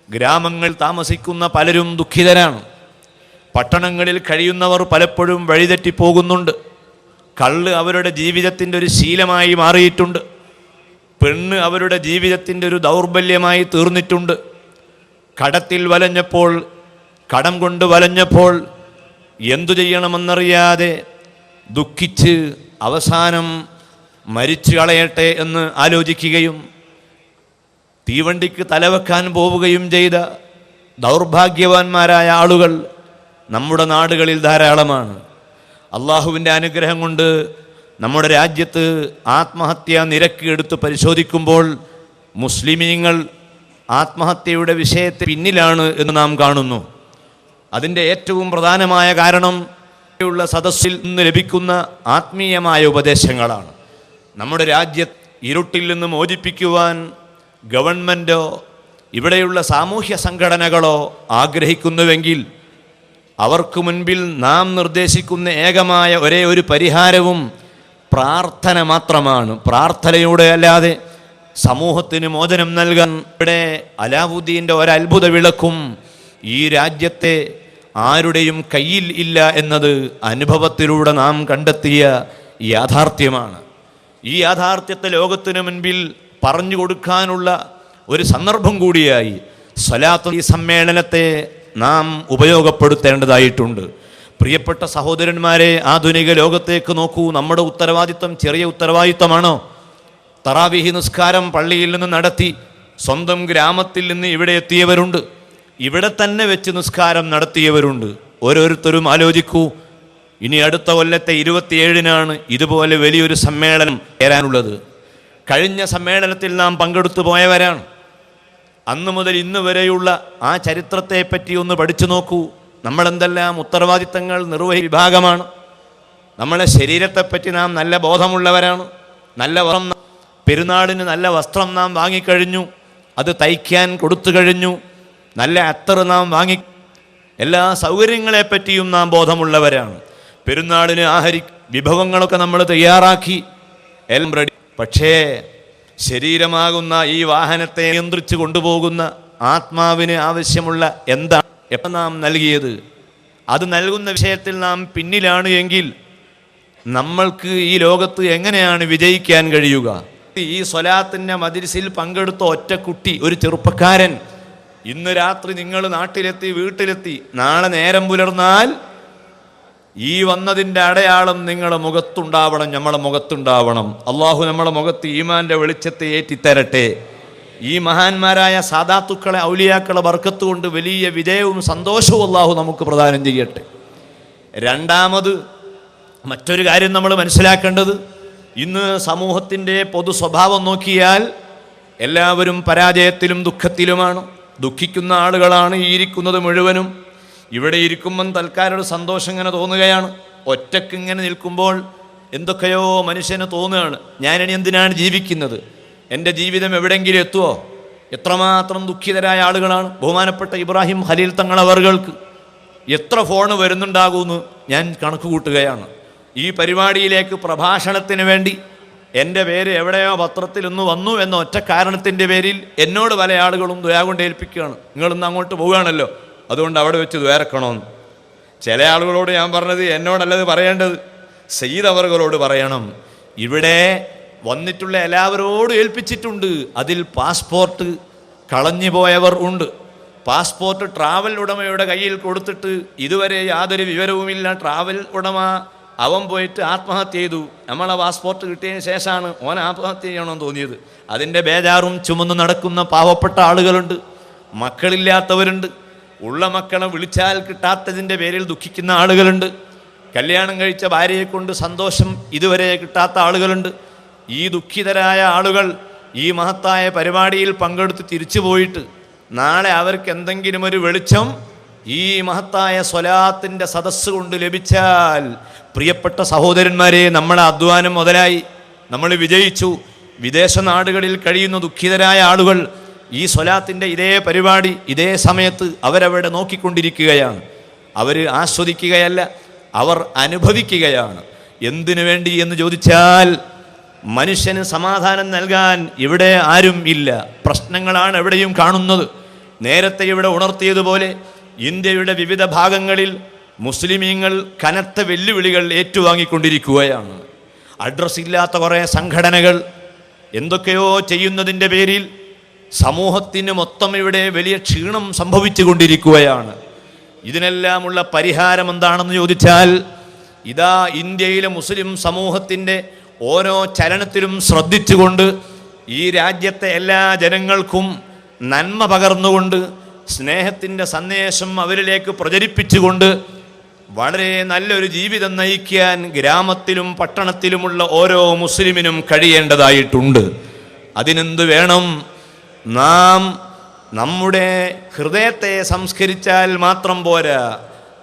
ഗ്രാമങ്ങളിൽ താമസിക്കുന്ന പലരും ദുഃഖിതരാണ്. പട്ടണങ്ങളിൽ കഴിയുന്നവർ പലപ്പോഴും വഴിതെറ്റിപ്പോകുന്നുണ്ട്. കള്ള് അവരുടെ ജീവിതത്തിൻ്റെ ഒരു ശീലമായി മാറിയിട്ടുണ്ട്. പെണ്ണ് അവരുടെ ജീവിതത്തിൻ്റെ ഒരു ദൗർബല്യമായി തീർന്നിട്ടുണ്ട്. കടത്തിൽ വലഞ്ഞപ്പോൾ, കടം കൊണ്ട് വലഞ്ഞപ്പോൾ എന്തു ചെയ്യണമെന്നറിയാതെ ദുഃഖിച്ച് അവസാനം മരിച്ചു കളയട്ടെ എന്ന് ആലോചിക്കുകയും തീവണ്ടിക്ക് തലവെക്കാൻ പോവുകയും ചെയ്ത ദൗർഭാഗ്യവാന്മാരായ ആളുകൾ നമ്മുടെ നാടുകളിൽ ധാരാളമാണ്. അള്ളാഹുവിൻ്റെ അനുഗ്രഹം കൊണ്ട് നമ്മുടെ രാജ്യത്ത് ആത്മഹത്യാ നിരക്ക് എടുത്ത് പരിശോധിക്കുമ്പോൾ മുസ്ലിമീങ്ങൾ ആത്മഹത്യയുടെ വിഷയത്തിൽ പിന്നിലാണ് എന്ന് നാം കാണുന്നു. അതിൻ്റെ ഏറ്റവും പ്രധാനമായ കാരണം ഉള്ള സദസ്സിൽ നിന്ന് ലഭിക്കുന്ന ആത്മീയമായ ഉപദേശങ്ങളാണ്. നമ്മുടെ രാജ്യത്ത് ഇരുട്ടിൽ നിന്ന് മോചിപ്പിക്കുവാൻ ഗവൺമെൻറ്റോ ഇവിടെയുള്ള സാമൂഹ്യ സംഘടനകളോ ആഗ്രഹിക്കുന്നുവെങ്കിൽ അവർക്ക് മുൻപിൽ നാം നിർദ്ദേശിക്കുന്ന ഏകമായ ഒരേ ഒരു പരിഹാരവും പ്രാർത്ഥന മാത്രമാണ്. പ്രാർത്ഥനയോടെ അല്ലാതെ സമൂഹത്തിന് മോചനം നൽകാൻ ഇവിടെ അലാവുദ്ദീൻ്റെ ഒരത്ഭുത വിളക്കും ഈ രാജ്യത്തെ ആരുടെയും കയ്യിൽ ഇല്ല എന്നത് അനുഭവത്തിലൂടെ നാം കണ്ടെത്തിയ യാഥാർത്ഥ്യമാണ്. ഈ യാഥാർത്ഥ്യത്തെ ലോകത്തിന് മുൻപിൽ പറഞ്ഞു കൊടുക്കാനുള്ള ഒരു സന്ദർഭം കൂടിയായി സ്വലാത്ത് ഈ സമ്മേളനത്തെ നാം ഉപയോഗപ്പെടുത്തേണ്ടതായിട്ടുണ്ട്. പ്രിയപ്പെട്ട സഹോദരന്മാരെ, ആധുനിക ലോകത്തേക്ക് നോക്കൂ. നമ്മുടെ ഉത്തരവാദിത്വം ചെറിയ ഉത്തരവാദിത്വമാണോ? തറാവീഹ് നിസ്കാരം പള്ളിയിൽ നിന്ന് നടത്തി സ്വന്തം ഗ്രാമത്തിൽ നിന്ന് ഇവിടെ എത്തിയവരുണ്ട്, ഇവിടെ തന്നെ വെച്ച് നിസ്കാരം നടത്തിയവരുണ്ട്. ഓരോരുത്തരും ആലോചിക്കൂ, ഇനി അടുത്ത കൊല്ലത്തെ 27-നാണ് ഇതുപോലെ വലിയൊരു സമ്മേളനം ചേരാനുള്ളത്. കഴിഞ്ഞ സമ്മേളനത്തിൽ നാം പങ്കെടുത്തു പോയവരാണ്. അന്നു മുതൽ ഇന്ന് വരെയുള്ള ആ ചരിത്രത്തെപ്പറ്റി ഒന്ന് പഠിച്ചു നോക്കൂ. നമ്മളെന്തെല്ലാം ഉത്തരവാദിത്തങ്ങൾ നിർവഹിച്ച വിഭാഗമാണ്. നമ്മളെ ശരീരത്തെപ്പറ്റി നാം നല്ല ബോധമുള്ളവരാണ്. നല്ല വസ്ത്രം, പെരുന്നാളിന് നല്ല വസ്ത്രം നാം വാങ്ങിക്കഴിഞ്ഞു, അത് തയ്ക്കാൻ കൊടുത്തു കഴിഞ്ഞു. നല്ല അത്തർ നാം വാങ്ങി, എല്ലാ സൗകര്യങ്ങളെപ്പറ്റിയും നാം ബോധമുള്ളവരാണ്. പെരുന്നാളിന് വിഭവങ്ങളൊക്കെ നമ്മൾ തയ്യാറാക്കി, എല്ലാം റെഡി. പക്ഷേ ശരീരമാകുന്ന ഈ വാഹനത്തെ നിയന്ത്രിച്ച് കൊണ്ടുപോകുന്ന ആത്മാവിന് ആവശ്യമുള്ള എന്താണ് എപ്പോൾ നാം നൽകിയത്? അത് നൽകുന്ന വിഷയത്തിൽ നാം പിന്നിലാണ് എങ്കിൽ നമ്മൾക്ക് ഈ ലോകത്ത് എങ്ങനെയാണ് വിജയിക്കാൻ കഴിയുക? ഈ സ്വലാത്തിൻ്റെ മജ്‌ലിസിൽ പങ്കെടുത്ത ഒറ്റ കുട്ടി, ഒരു ചെറുപ്പക്കാരൻ, ഇന്ന് രാത്രി നിങ്ങൾ നാട്ടിലെത്തി, വീട്ടിലെത്തി, നാളെ നേരം പുലർന്നാൽ ഈ വന്നതിൻ്റെ അടയാളം നിങ്ങളുടെ മുഖത്തുണ്ടാവണം, നമ്മളെ മുഖത്തുണ്ടാവണം. അള്ളാഹു നമ്മളെ മുഖത്ത് ഈമാൻ്റെ വെളിച്ചത്തെ ഏറ്റിത്തരട്ടെ. ഈ മഹാന്മാരായ സാദാത്തുക്കളെ, ഔലിയാക്കളെ ബർക്കത്ത് കൊണ്ട് വലിയ വിജയവും സന്തോഷവും അള്ളാഹു നമുക്ക് പ്രദാനം ചെയ്യട്ടെ. രണ്ടാമത് മറ്റൊരു കാര്യം നമ്മൾ മനസ്സിലാക്കേണ്ടത്, ഇന്ന് സമൂഹത്തിൻ്റെ പൊതു സ്വഭാവം നോക്കിയാൽ എല്ലാവരും പരാജയത്തിലും ദുഃഖത്തിലുമാണ്. ദുഃഖിക്കുന്ന ആളുകളാണ് ഈ ഇരിക്കുന്നത് മുഴുവനും. ഇവിടെ ഇരിക്കുമ്പം തൽക്കാലം ഒരു സന്തോഷം ഇങ്ങനെ തോന്നുകയാണ്. ഒറ്റക്ക് ഇങ്ങനെ നിൽക്കുമ്പോൾ എന്തൊക്കെയോ മനുഷ്യന് തോന്നുകയാണ്, ഞാനിനി എന്തിനാണ് ജീവിക്കുന്നത്? എൻ്റെ ജീവിതം എവിടെയെങ്കിലും എത്തുമോ? എത്രമാത്രം ദുഃഖിതരായ ആളുകളാണ്. ബഹുമാനപ്പെട്ട ഇബ്രാഹിം ഖലീൽ തങ്ങളവർക്ക് എത്ര ഫോണ് വരുന്നുണ്ടാകുമെന്ന് ഞാൻ കണക്ക് കൂട്ടുകയാണ്. ഈ പരിപാടിയിലേക്ക് പ്രഭാഷണത്തിന് വേണ്ടി എൻ്റെ പേര് എവിടെയോ പത്രത്തിലൊന്ന് വന്നു എന്ന ഒറ്റ കാരണത്തിൻ്റെ പേരിൽ എന്നോട് പല ആളുകളും ദുആ കൊണ്ട് ഏൽപ്പിക്കുകയാണ്. നിങ്ങളിന്ന് അങ്ങോട്ട് പോവുകയാണല്ലോ, അതുകൊണ്ട് അവിടെ വെച്ച് ദ്വാരക്കണമെന്ന്. ചില ആളുകളോട് ഞാൻ പറഞ്ഞത് എന്നോടല്ലത് പറയേണ്ടത്, സയ്യിദ് അവറുകളോട് പറയണം. ഇവിടെ വന്നിട്ടുള്ള എല്ലാവരോടും ഏൽപ്പിച്ചിട്ടുണ്ട്. അതിൽ പാസ്പോർട്ട് കളഞ്ഞു പോയവർ ഉണ്ട്. പാസ്പോർട്ട് ട്രാവൽ ഉടമയുടെ കയ്യിൽ കൊടുത്തിട്ട് ഇതുവരെ യാതൊരു വിവരവുമില്ല. ട്രാവൽ ഉടമ അവൻ പോയിട്ട് ആത്മഹത്യ ചെയ്തു. നമ്മളെ പാസ്പോർട്ട് കിട്ടിയതിന് ശേഷമാണ് ഓൻ ആത്മഹത്യ ചെയ്യണമെന്ന് തോന്നിയത്. അതിൻ്റെ ബേജാറും ചുമന്ന് നടക്കുന്ന പാവപ്പെട്ട ആളുകളുണ്ട്, മക്കളില്ലാത്തവരുണ്ട്, ഉള്ള മക്കളെ വിളിച്ചാൽ കിട്ടാത്തതിൻ്റെ പേരിൽ ദുഃഖിക്കുന്ന ആളുകളുണ്ട്, കല്യാണം കഴിച്ച ഭാര്യയെ കൊണ്ട് സന്തോഷം ഇതുവരെ കിട്ടാത്ത ആളുകളുണ്ട്. ഈ ദുഃഖിതരായ ആളുകൾ ഈ മഹത്തായ പരിപാടിയിൽ പങ്കെടുത്ത് തിരിച്ചു പോയിട്ട് നാളെ അവർക്ക് എന്തെങ്കിലും ഒരു വെളിച്ചം ഈ മഹത്തായ സ്വലാത്തിൻ്റെ സദസ്സ് കൊണ്ട് ലഭിച്ചാൽ, പ്രിയപ്പെട്ട സഹോദരന്മാരെ, നമ്മളെ അധ്വാനം മുതലായി, നമ്മൾ വിജയിച്ചു. വിദേശ നാടുകളിൽ കഴിയുന്ന ദുഃഖിതരായ ആളുകൾ ഈ സ്വലാത്തിൻ്റെ ഇതേ പരിപാടി ഇതേ സമയത്ത് അവരവിടെ നോക്കിക്കൊണ്ടിരിക്കുകയാണ്. അവർ ആസ്വദിക്കുകയല്ല, അവർ അനുഭവിക്കുകയാണ്. എന്തിനു വേണ്ടി എന്ന് ചോദിച്ചാൽ, മനുഷ്യന് സമാധാനം നൽകാൻ ഇവിടെ ആരും ഇല്ല. പ്രശ്നങ്ങളാണ് എവിടെയും കാണുന്നത്. നേരത്തെ ഇവിടെ ഉണർത്തിയതുപോലെ ഇന്ത്യയുടെ വിവിധ ഭാഗങ്ങളിൽ മുസ്ലിമീങ്ങൾ കനത്ത വെല്ലുവിളികൾ ഏറ്റുവാങ്ങിക്കൊണ്ടിരിക്കുകയാണ്. അഡ്രസ് ഇല്ലാത്ത കുറേ സംഘടനകൾ എന്തൊക്കെയോ ചെയ്യുന്നതിൻ്റെ പേരിൽ സമൂഹത്തിന് മൊത്തം ഇവിടെ വലിയ ക്ഷീണം സംഭവിച്ചു കൊണ്ടിരിക്കുകയാണ്. ഇതിനെല്ലാമുള്ള പരിഹാരം എന്താണെന്ന് ചോദിച്ചാൽ, ഇതാ ഇന്ത്യയിലെ മുസ്ലിം സമൂഹത്തിൻ്റെ ഓരോ ചലനത്തിലും ശ്രദ്ധിച്ചുകൊണ്ട് ഈ രാജ്യത്തെ എല്ലാ ജനങ്ങൾക്കും നന്മ പകർന്നുകൊണ്ട് സ്നേഹത്തിൻ്റെ സന്ദേശം അവരിലേക്ക് പ്രചരിപ്പിച്ചുകൊണ്ട് വളരെ നല്ലൊരു ജീവിതം നയിക്കാൻ ഗ്രാമത്തിലും പട്ടണത്തിലുമുള്ള ഓരോ മുസ്ലിമിനും കഴിയേണ്ടതായിട്ടുണ്ട്. അതിനെന്ത് വേണം? നാം നമ്മുടെ ഹൃദയത്തെ സംസ്കരിച്ചാൽ മാത്രം പോരാ.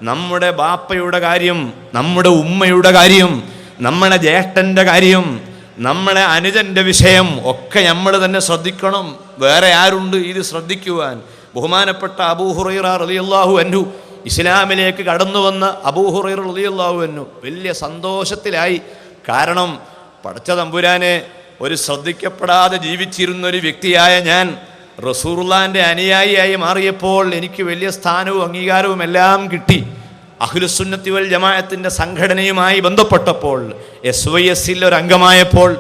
നമ്മുടെ ബാപ്പയുടെ കാര്യം, നമ്മുടെ ഉമ്മയുടെ കാര്യം, നമ്മുടെ ജ്യേഷ്ഠൻ്റെ കാര്യം, നമ്മളെ അനുജൻ്റെ വിഷയം ഒക്കെ നമ്മൾ തന്നെ ശ്രദ്ധിക്കണം. വേറെ ആരുണ്ട് ഇത് ശ്രദ്ധിക്കുവാൻ? ബഹുമാനപ്പെട്ട അബൂ ഹുറൈറ റളിയല്ലാഹു അൻഹു, ഇസ്ലാമിലേക്ക് കടന്നു വന്ന അബൂ ഹുറൈറ റളിയല്ലാഹു അൻഹു വലിയ സന്തോഷത്തിലായി. കാരണം പടച്ച തമ്പുരാനെ, ഒരു ശ്രദ്ധിക്കപ്പെടാതെ ജീവിച്ചിരുന്നൊരു വ്യക്തിയായ ഞാൻ റസൂലുള്ളാഹിന്റെ അനുയായിയായി മാറിയപ്പോൾ എനിക്ക് വലിയ സ്ഥാനവും അംഗീകാരവും എല്ലാം കിട്ടി. അഹ്ലുസുന്നത്തി വൽ ജമാഅത്തിന്റെ സംഘടനയുമായി ബന്ധപ്പെട്ടപ്പോൾ, SYSൽ ഒരു അംഗമായപ്പോൾ,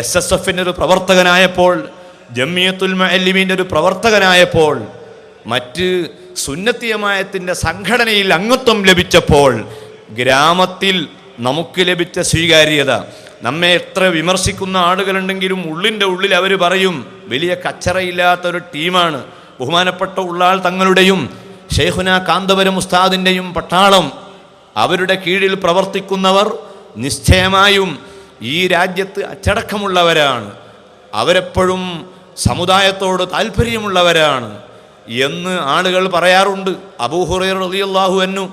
SSFന്റെ ഒരു പ്രവർത്തകനായപ്പോൾ, ജമിയത്തുൽ മുഅല്ലിമീൻ്റെ ഒരു പ്രവർത്തകനായപ്പോൾ, മറ്റ് സുന്നത്തി ജമാഅത്തിന്റെ സംഘടനയിൽ അംഗത്വം ലഭിച്ചപ്പോൾ ഗ്രാമത്തിൽ നമുക്ക് ലഭിച്ച സ്വീകാര്യത, നമ്മെ എത്ര വിമർശിക്കുന്ന ആളുകളുണ്ടെങ്കിലും ഉള്ളിൻ്റെ ഉള്ളിൽ അവർ പറയും വലിയ കച്ചറയില്ലാത്തൊരു ടീമാണ്. ബഹുമാനപ്പെട്ട ഉള്ളാൾ തങ്ങളുടെയും ഷെയ്ഖുന കാന്തപുരം ഉസ്താദിൻ്റെയും പട്ടാളം, അവരുടെ കീഴിൽ പ്രവർത്തിക്കുന്നവർ നിശ്ചയമായും ഈ രാജ്യത്ത് അച്ചടക്കമുള്ളവരാണ്, അവരെപ്പോഴും സമുദായത്തോട് താല്പര്യമുള്ളവരാണ് എന്ന് ആളുകൾ പറയാറുണ്ട്. അബൂ ഹുറൈറ റളിയല്ലാഹു അൻഹു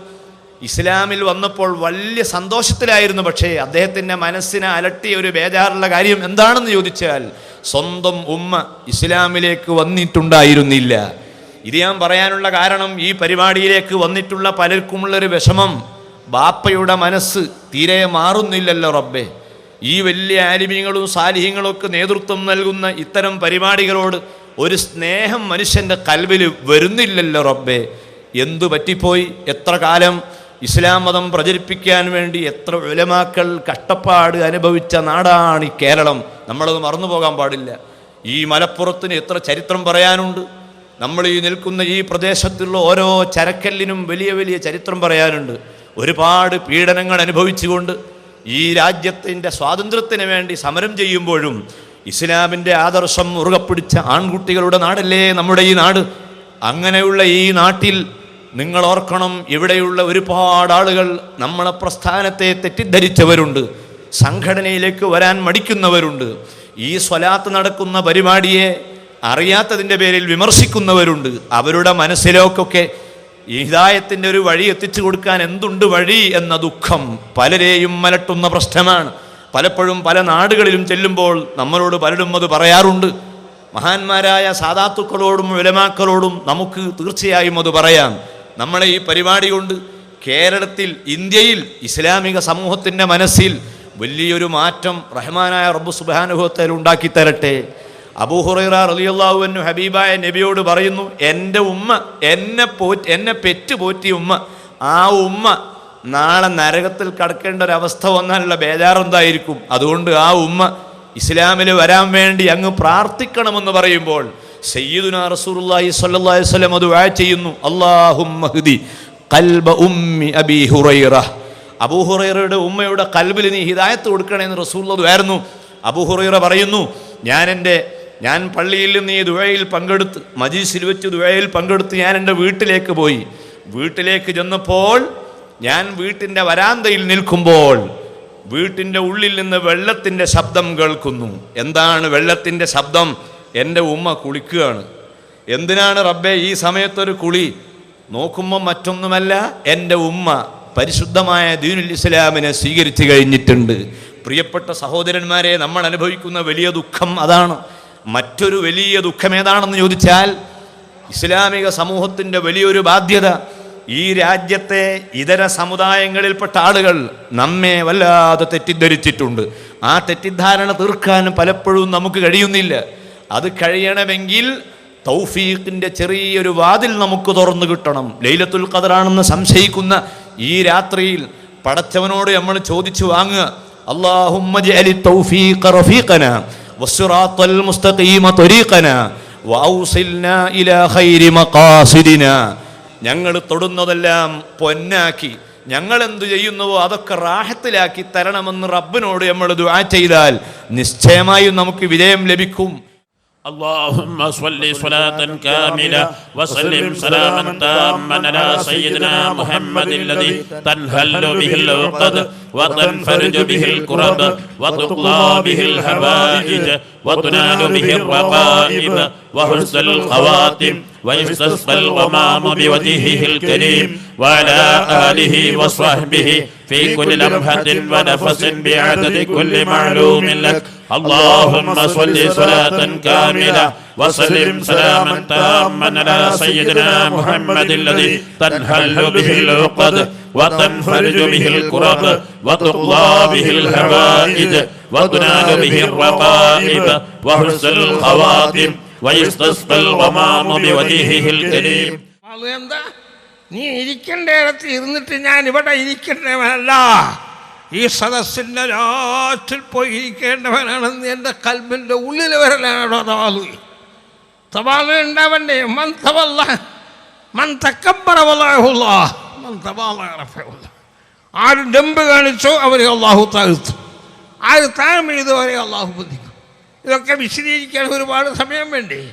ഇസ്ലാമിൽ വന്നപ്പോൾ വലിയ സന്തോഷത്തിലായിരുന്നു. പക്ഷേ അദ്ദേഹത്തിൻ്റെ മനസ്സിനെ അലട്ടിയ ഒരു ബേജാറുള്ള കാര്യം എന്താണെന്ന് ചോദിച്ചാൽ, സ്വന്തം ഉമ്മ ഇസ്ലാമിലേക്ക് വന്നിട്ടുണ്ടായിരുന്നില്ല. ഇത് ഞാൻ പറയാനുള്ള കാരണം, ഈ പരിപാടിയിലേക്ക് വന്നിട്ടുള്ള പലർക്കുമുള്ളൊരു വിഷമം, ബാപ്പയുടെ മനസ്സ് തീരെ മാറുന്നില്ലല്ലോ റബ്ബേ. ഈ വലിയ ആലിമീങ്ങളും സാലിഹീങ്ങളും ഒക്കെ നേതൃത്വം നൽകുന്ന ഇത്തരം പരിപാടികളോട് ഒരു സ്നേഹം മനുഷ്യൻ്റെ കൽവിൽ വരുന്നില്ലല്ലോ റബ്ബേ. എന്തു പറ്റിപ്പോയി? എത്ര കാലം ഇസ്ലാം മതം പ്രചരിപ്പിക്കാൻ വേണ്ടി എത്ര ഉലമാക്കൾ കഷ്ടപ്പാട് അനുഭവിച്ച നാടാണ് ഈ കേരളം. നമ്മളത് മറന്നു പോകാൻ പാടില്ല. ഈ മലപ്പുറത്തിന് എത്ര ചരിത്രം പറയാനുണ്ട്. നമ്മൾ ഈ നിൽക്കുന്ന ഈ പ്രദേശത്തുള്ള ഓരോ ചരക്കല്ലിനും വലിയ വലിയ ചരിത്രം പറയാനുണ്ട്. ഒരുപാട് പീഡനങ്ങൾ അനുഭവിച്ചുകൊണ്ട് ഈ രാജ്യത്തിൻ്റെ സ്വാതന്ത്ര്യത്തിന് വേണ്ടി സമരം ചെയ്യുമ്പോഴും ഇസ്ലാമിൻ്റെ ആദർശം മുറുകെ പിടിച്ച ആൺകുട്ടികളുടെ നാടല്ലേ നമ്മുടെ ഈ നാട്. അങ്ങനെയുള്ള ഈ നാട്ടിൽ നിങ്ങൾ ഓർക്കണം, ഇവിടെയുള്ള ഒരുപാട് ആളുകൾ നമ്മളെ പ്രസ്ഥാനത്തെ തെറ്റിദ്ധരിച്ചവരുണ്ട്, സംഘടനയിലേക്ക് വരാൻ മടിക്കുന്നവരുണ്ട്, ഈ സ്വലാത്ത് നടക്കുന്ന പരിപാടിയെ അറിയാത്തതിൻ്റെ പേരിൽ വിമർശിക്കുന്നവരുണ്ട്. അവരുടെ മനസ്സിലേക്കൊക്കെ ഹിദായത്തിൻ്റെ ഒരു വഴി എത്തിച്ചു കൊടുക്കാൻ എന്തുണ്ട് വഴി എന്ന ദുഃഖം പലരെയും മലട്ടുന്ന പ്രശ്നമാണ്. പലപ്പോഴും പല നാടുകളിലും ചെല്ലുമ്പോൾ നമ്മളോട് പലരും അത് പറയാറുണ്ട്. മഹാന്മാരായ സാദാത്തുക്കളോടും ഉലമാക്കളോടും നമുക്ക് തീർച്ചയായും അത് പറയാം. നമ്മളെ ഈ പരിപാടി കൊണ്ട് കേരളത്തിൽ, ഇന്ത്യയിൽ ഇസ്ലാമിക സമൂഹത്തിൻ്റെ മനസ്സിൽ വലിയൊരു മാറ്റം റഹ്മാനായ റബ്ബ് സുബ്ഹാനഹു വ തആല ഉണ്ടാക്കി തരട്ടെ. അബൂ ഹുറൈറ റളിയല്ലാഹു അൻഹു ഹബീബായ നബിയോട് പറയുന്നു, എൻ്റെ ഉമ്മ, എന്നെ പെറ്റു പോറ്റിയ ഉമ്മ, ആ ഉമ്മ നാളെ നരകത്തിൽ കടക്കേണ്ട ഒരവസ്ഥ വന്നാലുള്ള ബേജാറെന്തായിരിക്കും. അതുകൊണ്ട് ആ ഉമ്മ ഇസ്ലാമിൽ വരാൻ വേണ്ടി അങ്ങ് പ്രാർത്ഥിക്കണമെന്ന് പറയുമ്പോൾ സയ്യിദുനാ റസൂലുള്ളാഹി സ്വല്ലല്ലാഹു അലൈഹി വസല്ലം ദുആ ചെയ്യുന്നു, അല്ലാഹുമ്മ ഹ്ദി ഖൽബ ഉമ്മി അബീ ഹുറൈറ. അബൂ ഹുറൈറയുടെ ഉമ്മയുടെ കൽബിൽ നീ ഹിദായത്ത് കൊടുക്കണമെന്ന് റസൂലുള്ളാഹി ദുആയിരുന്നു. അബൂ ഹുറൈറ പറയുന്നു, ഞാൻ പള്ളിയിൽ നീ ദുആയിൽ പങ്കെടുത്ത്, മജീസിൽ വെച്ച് ദുആയിൽ പങ്കെടുത്ത് ഞാൻ എൻ്റെ വീട്ടിലേക്ക് പോയി. വീട്ടിലേക്ക് ചെന്നപ്പോൾ ഞാൻ വീട്ടിൻ്റെ വരാന്തയിൽ നിൽക്കുമ്പോൾ വീട്ടിൻ്റെ ഉള്ളിൽ നിന്ന് വെള്ളത്തിൻ്റെ ശബ്ദം കേൾക്കുന്നു. എന്താണ് വെള്ളത്തിൻ്റെ ശബ്ദം? എൻ്റെ ഉമ്മ കുളിക്കുകയാണ്. എന്തിനാണ് റബ്ബേ ഈ സമയത്തൊരു കുളി? നോക്കുമ്പോൾ മറ്റൊന്നുമല്ല, എൻ്റെ ഉമ്മ പരിശുദ്ധമായ ദീനുൽ ഇസ്ലാമിനെ സ്വീകരിച്ചു കഴിഞ്ഞിട്ടുണ്ട്. പ്രിയപ്പെട്ട സഹോദരന്മാരെ, നമ്മൾ അനുഭവിക്കുന്ന വലിയ ദുഃഖം അതാണ്. മറ്റൊരു വലിയ ദുഃഖം ഏതാണെന്ന് ചോദിച്ചാൽ, ഇസ്ലാമിക സമൂഹത്തിൻ്റെ വലിയൊരു ബാധ്യത, ഈ രാജ്യത്തെ ഇതര സമുദായങ്ങളിൽപ്പെട്ട ആളുകൾ നമ്മെ വല്ലാതെ തെറ്റിദ്ധരിച്ചിട്ടുണ്ട്. ആ തെറ്റിദ്ധാരണ തീർക്കാൻ പലപ്പോഴും നമുക്ക് കഴിയുന്നില്ല. അത് കഴിയണമെങ്കിൽ തൗഫീഖിൻ്റെ ചെറിയൊരു വാതിൽ നമുക്ക് തുറന്നു കിട്ടണം. ലൈലത്തുൽ ഖദറാണെന്ന് സംശയിക്കുന്ന ഈ രാത്രിയിൽ പടച്ചവനോട് നമ്മൾ ചോദിച്ചു വാങ്ങുക, അല്ലാഹുമ്മ ജഅലി തൗഫീഖ റഫീഖന വസ്സിറാത്തൽ മുസ്തഖീമ ത്വരീഖന വഔസിൽനാ ഇലാ ഖൈരി മഖാസിദിന. ഞങ്ങൾ തൊടുന്നതെല്ലാം പൊന്നാക്കി, ഞങ്ങൾ എന്തു ചെയ്യുന്നുവോ അതൊക്കെ റാഹത്തിലാക്കി തരണമെന്ന് റബ്ബിനോട് നമ്മൾ ദുആ ചെയ്താൽ നിശ്ചയമായും നമുക്ക് വിജയം ലഭിക്കും. اللهم صل صلاة كاملة وسلم سلاما تاما على سيدنا محمد الذي تنهل به العقد وتنفرج به الكرب وتقضى به الحوائج وتنال به الرقائب وحسن الخواتم ويستسقى الغمام بوجهه الكريم وعلى آله وصحبه في كل لمحة ونفس بعدد كل معلوم لك. اللهم صل صلاة كاملة وسلم سلاما تاما على سيدنا محمد الذي تنحل به العقد وتنفرج به الكرب وتقضى به الحوائج وتنال به الرقائب وحسن الخواتم ويستسقى الغمام بوجهه الكريم. എന്താ നീ ഇരിക്കേണ്ട ഇടത്ത് ഇരുന്നിട്ട് ഞാൻ ഇവിടെ ഇരിക്കേണ്ടവനല്ല, ഈ സദസ്സിൻ്റെ ലാറ്റിൽ പോയി ഇരിക്കേണ്ടവനാണെന്ന് എൻ്റെ കൽബിൻ്റെ ഉള്ളിൽ വരലാണോ തവാലു. തവാലു ഉണ്ടാവണ്ടേ? മൻ തവല്ല മൻ തക്കബ്ബറ വല്ലാഹുല്ലാഹ് മൻ തവാല റഫഅഹുല്ലാഹ്. ആര് ഡംബ് കാണിച്ചോ അവരെ അള്ളാഹു താഴ്ത്തും, ആര് താഴ്മ ചെയ്തവരെ അള്ളാഹു ബന്ധിക്കും. ഇതൊക്കെ വിശദീകരിക്കാൻ ഒരുപാട് സമയം വേണ്ടേ?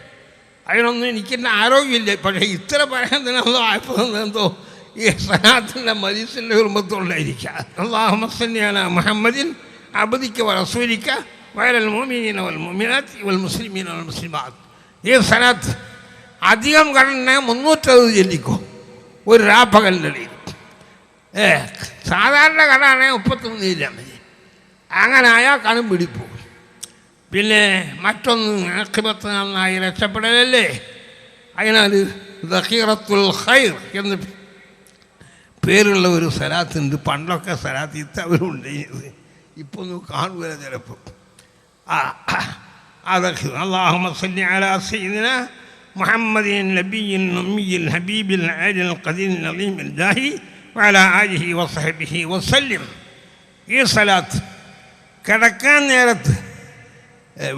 അതിനൊന്നും എനിക്കെന്നെ ആരോഗ്യമില്ല. പക്ഷേ ഇത്ര പറയാൻ ആയപ്പോൾ എന്തോ ഈ സലാത്തിൻ്റെ മജീസിൻ്റെ ഹുർമത്തുള്ളായിരിക്കുക. അല്ലാഹുമ്മ സല്ലി അലാ മുഹമ്മദിൻ അബ്ദിക വറസൂലിക വഅലൽ മുഅ്മിനീന വൽ മുഅ്മിനാത്തി വൽ മുസ്ലിമീന വൽ മുസ്ലിമാത്ത്. ഈ സലാത്ത് അധികം കടന്നെ 360 ചൊല്ലിക്കോ ഒരു രാപ്പകലിൻ്റെ ഇടയിൽ. സാധാരണ കടാണെങ്കിൽ 33 ചൊല്ലിയാൽ മതി. അങ്ങനെ ആയാൽ കണും പിടിപ്പോ. പിന്നെ മറ്റൊന്ന് ആഖിബത്ത് നന്നായി രക്ഷപ്പെടലല്ലേ. അതിനാൽ ദഖീറത്തുൽ ഖൈർ എന്ന് പേരുള്ള ഒരു സലാത്തുണ്ട്. പണ്ടൊക്കെ സലാത്ത് ഇത്തവരുണ്ട്, ഇപ്പോൾ ഒന്നും കാണുക ചിലപ്പോൾ. അതൊക്കെ അല്ലാഹുമ്മ സല്ലി അലാ സയ്യിദിനാ മുഹമ്മദിൻ നബിയിൽ ഉമ്മിയിൽ ഹബീബിൽ ആലിൽ ഖദീൽ അലീമിൽ ജാഹി വഅലാ ആലിഹി വസഹബിഹി വസല്ലിം. ഈ സലാത്ത് കിടക്കാൻ നേരത്ത്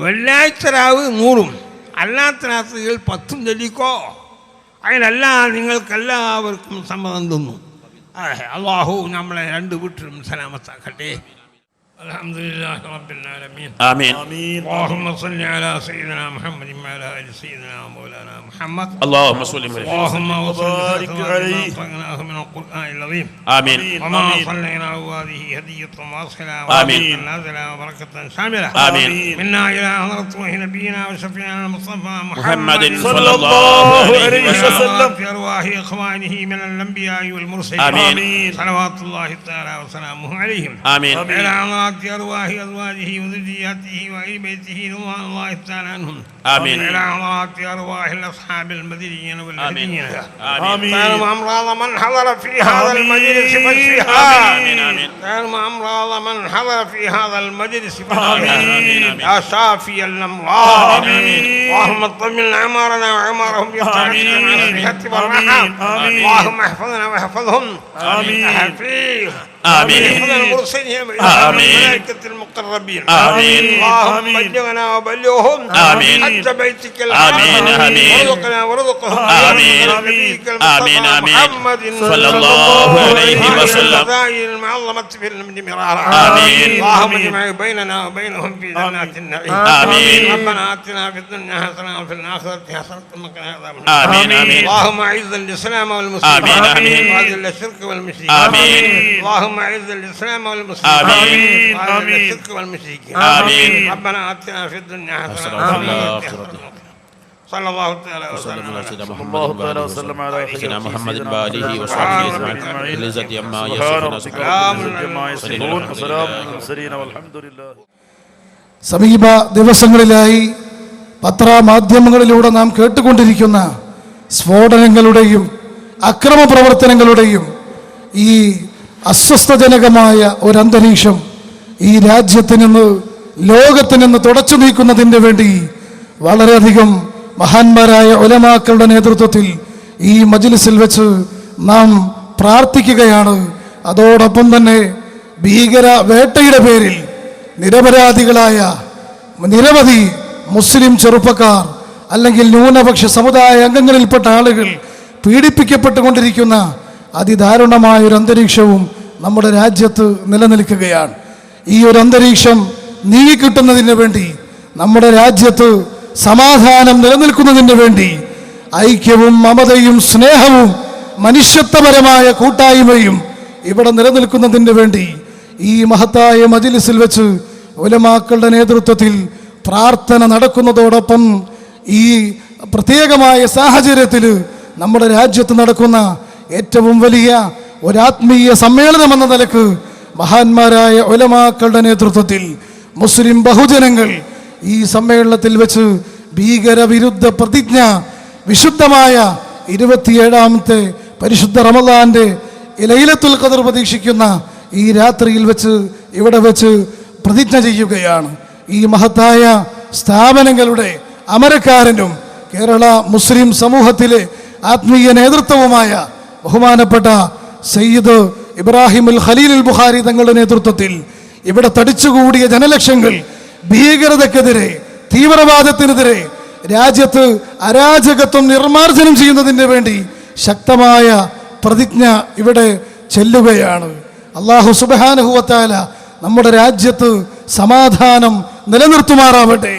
വെള്ളിയാഴ്ച രാവ് 100 അല്ലാത്ത രാത്രികൾ 10 ചൊല്ലിക്കോ. അതിനെല്ലാം നിങ്ങൾക്കെല്ലാവർക്കും സമ്മതം തന്നു. അല്ലാഹു നമ്മളെ 2 വീട്ടിലും സലാമത്താക്കട്ടെ. അൽഹംദുലില്ലാഹി റബ്ബിൽ ആലമീൻ. آمين. اللهم صل على سيدنا محمد وعلى آل سيدنا مولانا محمد. اللهم صل وسلم اللهم وبارك عليه من القرآن العظيم. آمين. وما صلينا هذه هدية واصلة آمين. نازلة وبركة شاملة. آمين. منا إلى حضرة روح نبينا وشفيعنا المصطفى محمد صلى الله عليه وسلم في أرواح إخوانه من الأنبياء والمرسلين. آمين. صلوات الله تعالى وسلامه عليهم. آمين. إلى حضرات أرواح أزواجه وذرياته وأهل بيته رضوان الله تعالى عنهم. آمين. إلى حضرات أرواح الأصحاب المدنيين والمدنيين. آمين. تعلم أمراض من حضر في هذا المجلس فاشفها. آمين. آمين. تعلم أمراض من حضر في هذا المجلس آمين. يا شافي الأمراض. آمين. اللهم طمن أعمارنا وأعمارهم بطاعتنا مع الصحة والراحة. اللهم احفظنا واحفظهم. آمين. حفيظ. آمين. احفظ المرسلين. آمين. الملائكة المقربين. آمين. اللهم بلغنا وبلغهم آمين. حج بيتك الحرام. آمين. آمين. وارزقنا وارزقهم. آمين. نبيك آمين. المصطفى آمين. محمد صلى الله عليه وسلم. الفضائل المعظمة في المجد مرارا. آمين. اللهم اجمع بيننا وبينهم في جنات النعيم. آمين. ربنا آتنا في الدنيا حسنة وفي الآخرة حسنة وقنا عذاب النار. آمين. آمين. اللهم أعز الإسلام والمسلمين. آمين. آمين. وأذل الشرك والمشركين. آمين. اللهم أعز الإسلام والمسلمين. آمين. وأذل الشرك والمشركين. آمين. ربنا آتنا في الدنيا حسنة وفي وفي الآخرة الآخرة. صلى الله تعالى وسلم على سيدنا محمد وسلم على سيدنا محمد وآله وصحبه سبحان أجمعين. العزة عما سبحان يصفون. ربك سلام عما يصفون. وسلام على المرسلين والحمد لله. സമീപ ദിവസങ്ങളിലായി പത്രമാധ്യമങ്ങളിലൂടെ നാം കേട്ടുകൊണ്ടിരിക്കുന്ന സ്ഫോടനങ്ങളുടെയും അക്രമ പ്രവർത്തനങ്ങളുടെയും ഈ അസ്വസ്ഥജനകമായ ഒരു അന്തരീക്ഷം ഈ രാജ്യത്ത് നിന്ന് ലോകത്ത് നിന്ന് തുടച്ചു നീക്കുന്നതിന് വേണ്ടി വളരെയധികം മഹാന്മാരായ ഉലമാക്കളുടെ നേതൃത്വത്തിൽ ഈ മജ്ലിസിൽ വെച്ച് നാം പ്രാർത്ഥിക്കുകയാണ്. അതോടൊപ്പം തന്നെ ഭീകര വേട്ടയുടെ പേരിൽ നിരപരാധികളായ നിരവധി മുസ്ലിം ചെറുപ്പക്കാർ അല്ലെങ്കിൽ ന്യൂനപക്ഷ സമുദായ അംഗങ്ങളിൽപ്പെട്ട ആളുകൾ പീഡിപ്പിക്കപ്പെട്ടുകൊണ്ടിരിക്കുന്ന അതിദാരുണമായൊരു അന്തരീക്ഷവും നമ്മുടെ രാജ്യത്ത് നിലനിൽക്കുകയാണ്. ഈ ഒരു അന്തരീക്ഷം നീങ്ങിക്കിട്ടുന്നതിന് വേണ്ടി നമ്മുടെ രാജ്യത്ത് സമാധാനം നിലനിൽക്കുന്നതിന് വേണ്ടി ഐക്യവും മമതയും സ്നേഹവും മനുഷ്യത്വപരമായ കൂട്ടായ്മയും ഇവിടെ നിലനിൽക്കുന്നതിന് വേണ്ടി ഈ മഹത്തായ മജ്‌ലിസിൽ വെച്ച് ഉലമാക്കളുടെ നേതൃത്വത്തിൽ പ്രാർത്ഥന നടക്കുന്നതോടൊപ്പം ഈ പ്രത്യേകമായ സാഹചര്യത്തിൽ നമ്മുടെ രാജ്യത്ത് നടക്കുന്ന ഏറ്റവും വലിയ ഒരാത്മീയ സമ്മേളനമെന്ന നിലക്ക് മഹാന്മാരായ ഉലമാക്കളുടെ നേതൃത്വത്തിൽ മുസ്ലിം ബഹുജനങ്ങൾ ഈ സമ്മേളനത്തിൽ വെച്ച് ഭീകരവിരുദ്ധ പ്രതിജ്ഞ വിശുദ്ധമായ 27ാമത്തെ പരിശുദ്ധ റമദാന്റെ ലൈലത്തുൽ ഖദർ പ്രതീക്ഷിക്കുന്ന ഈ രാത്രിയിൽ വെച്ച് ഇവിടെ വെച്ച് പ്രതിജ്ഞ ചെയ്യുകയാണ്. ഈ മഹത്തായ സ്ഥാപനങ്ങളുടെ അമരക്കാരനും കേരള മുസ്ലിം സമൂഹത്തിലെ ആത്മീയ നേതൃത്വവുമായ ബഹുമാനപ്പെട്ട സയ്യിദ് ഇബ്രാഹിം അൽ ഖലീൽ അൽ ബുഖാരി തങ്ങളുടെ നേതൃത്വത്തിൽ ഇവിടെ തടിച്ചുകൂടിയ ജനലക്ഷങ്ങൾ ഭീകരതക്കെതിരെ, തീവ്രവാദത്തിനെതിരെ, രാജ്യത്ത് അരാജകത്വം നിർമ്മാർജ്ജനം ചെയ്യുന്നതിന് വേണ്ടി ശക്തമായ പ്രതിജ്ഞ ഇവിടെ ചെല്ലുകയാണ്. അല്ലാഹു സുബ്ഹാനഹു വ തആല നമ്മുടെ രാജ്യത്ത് സമാധാനം നിലനിർത്തുമാറാവട്ടെ.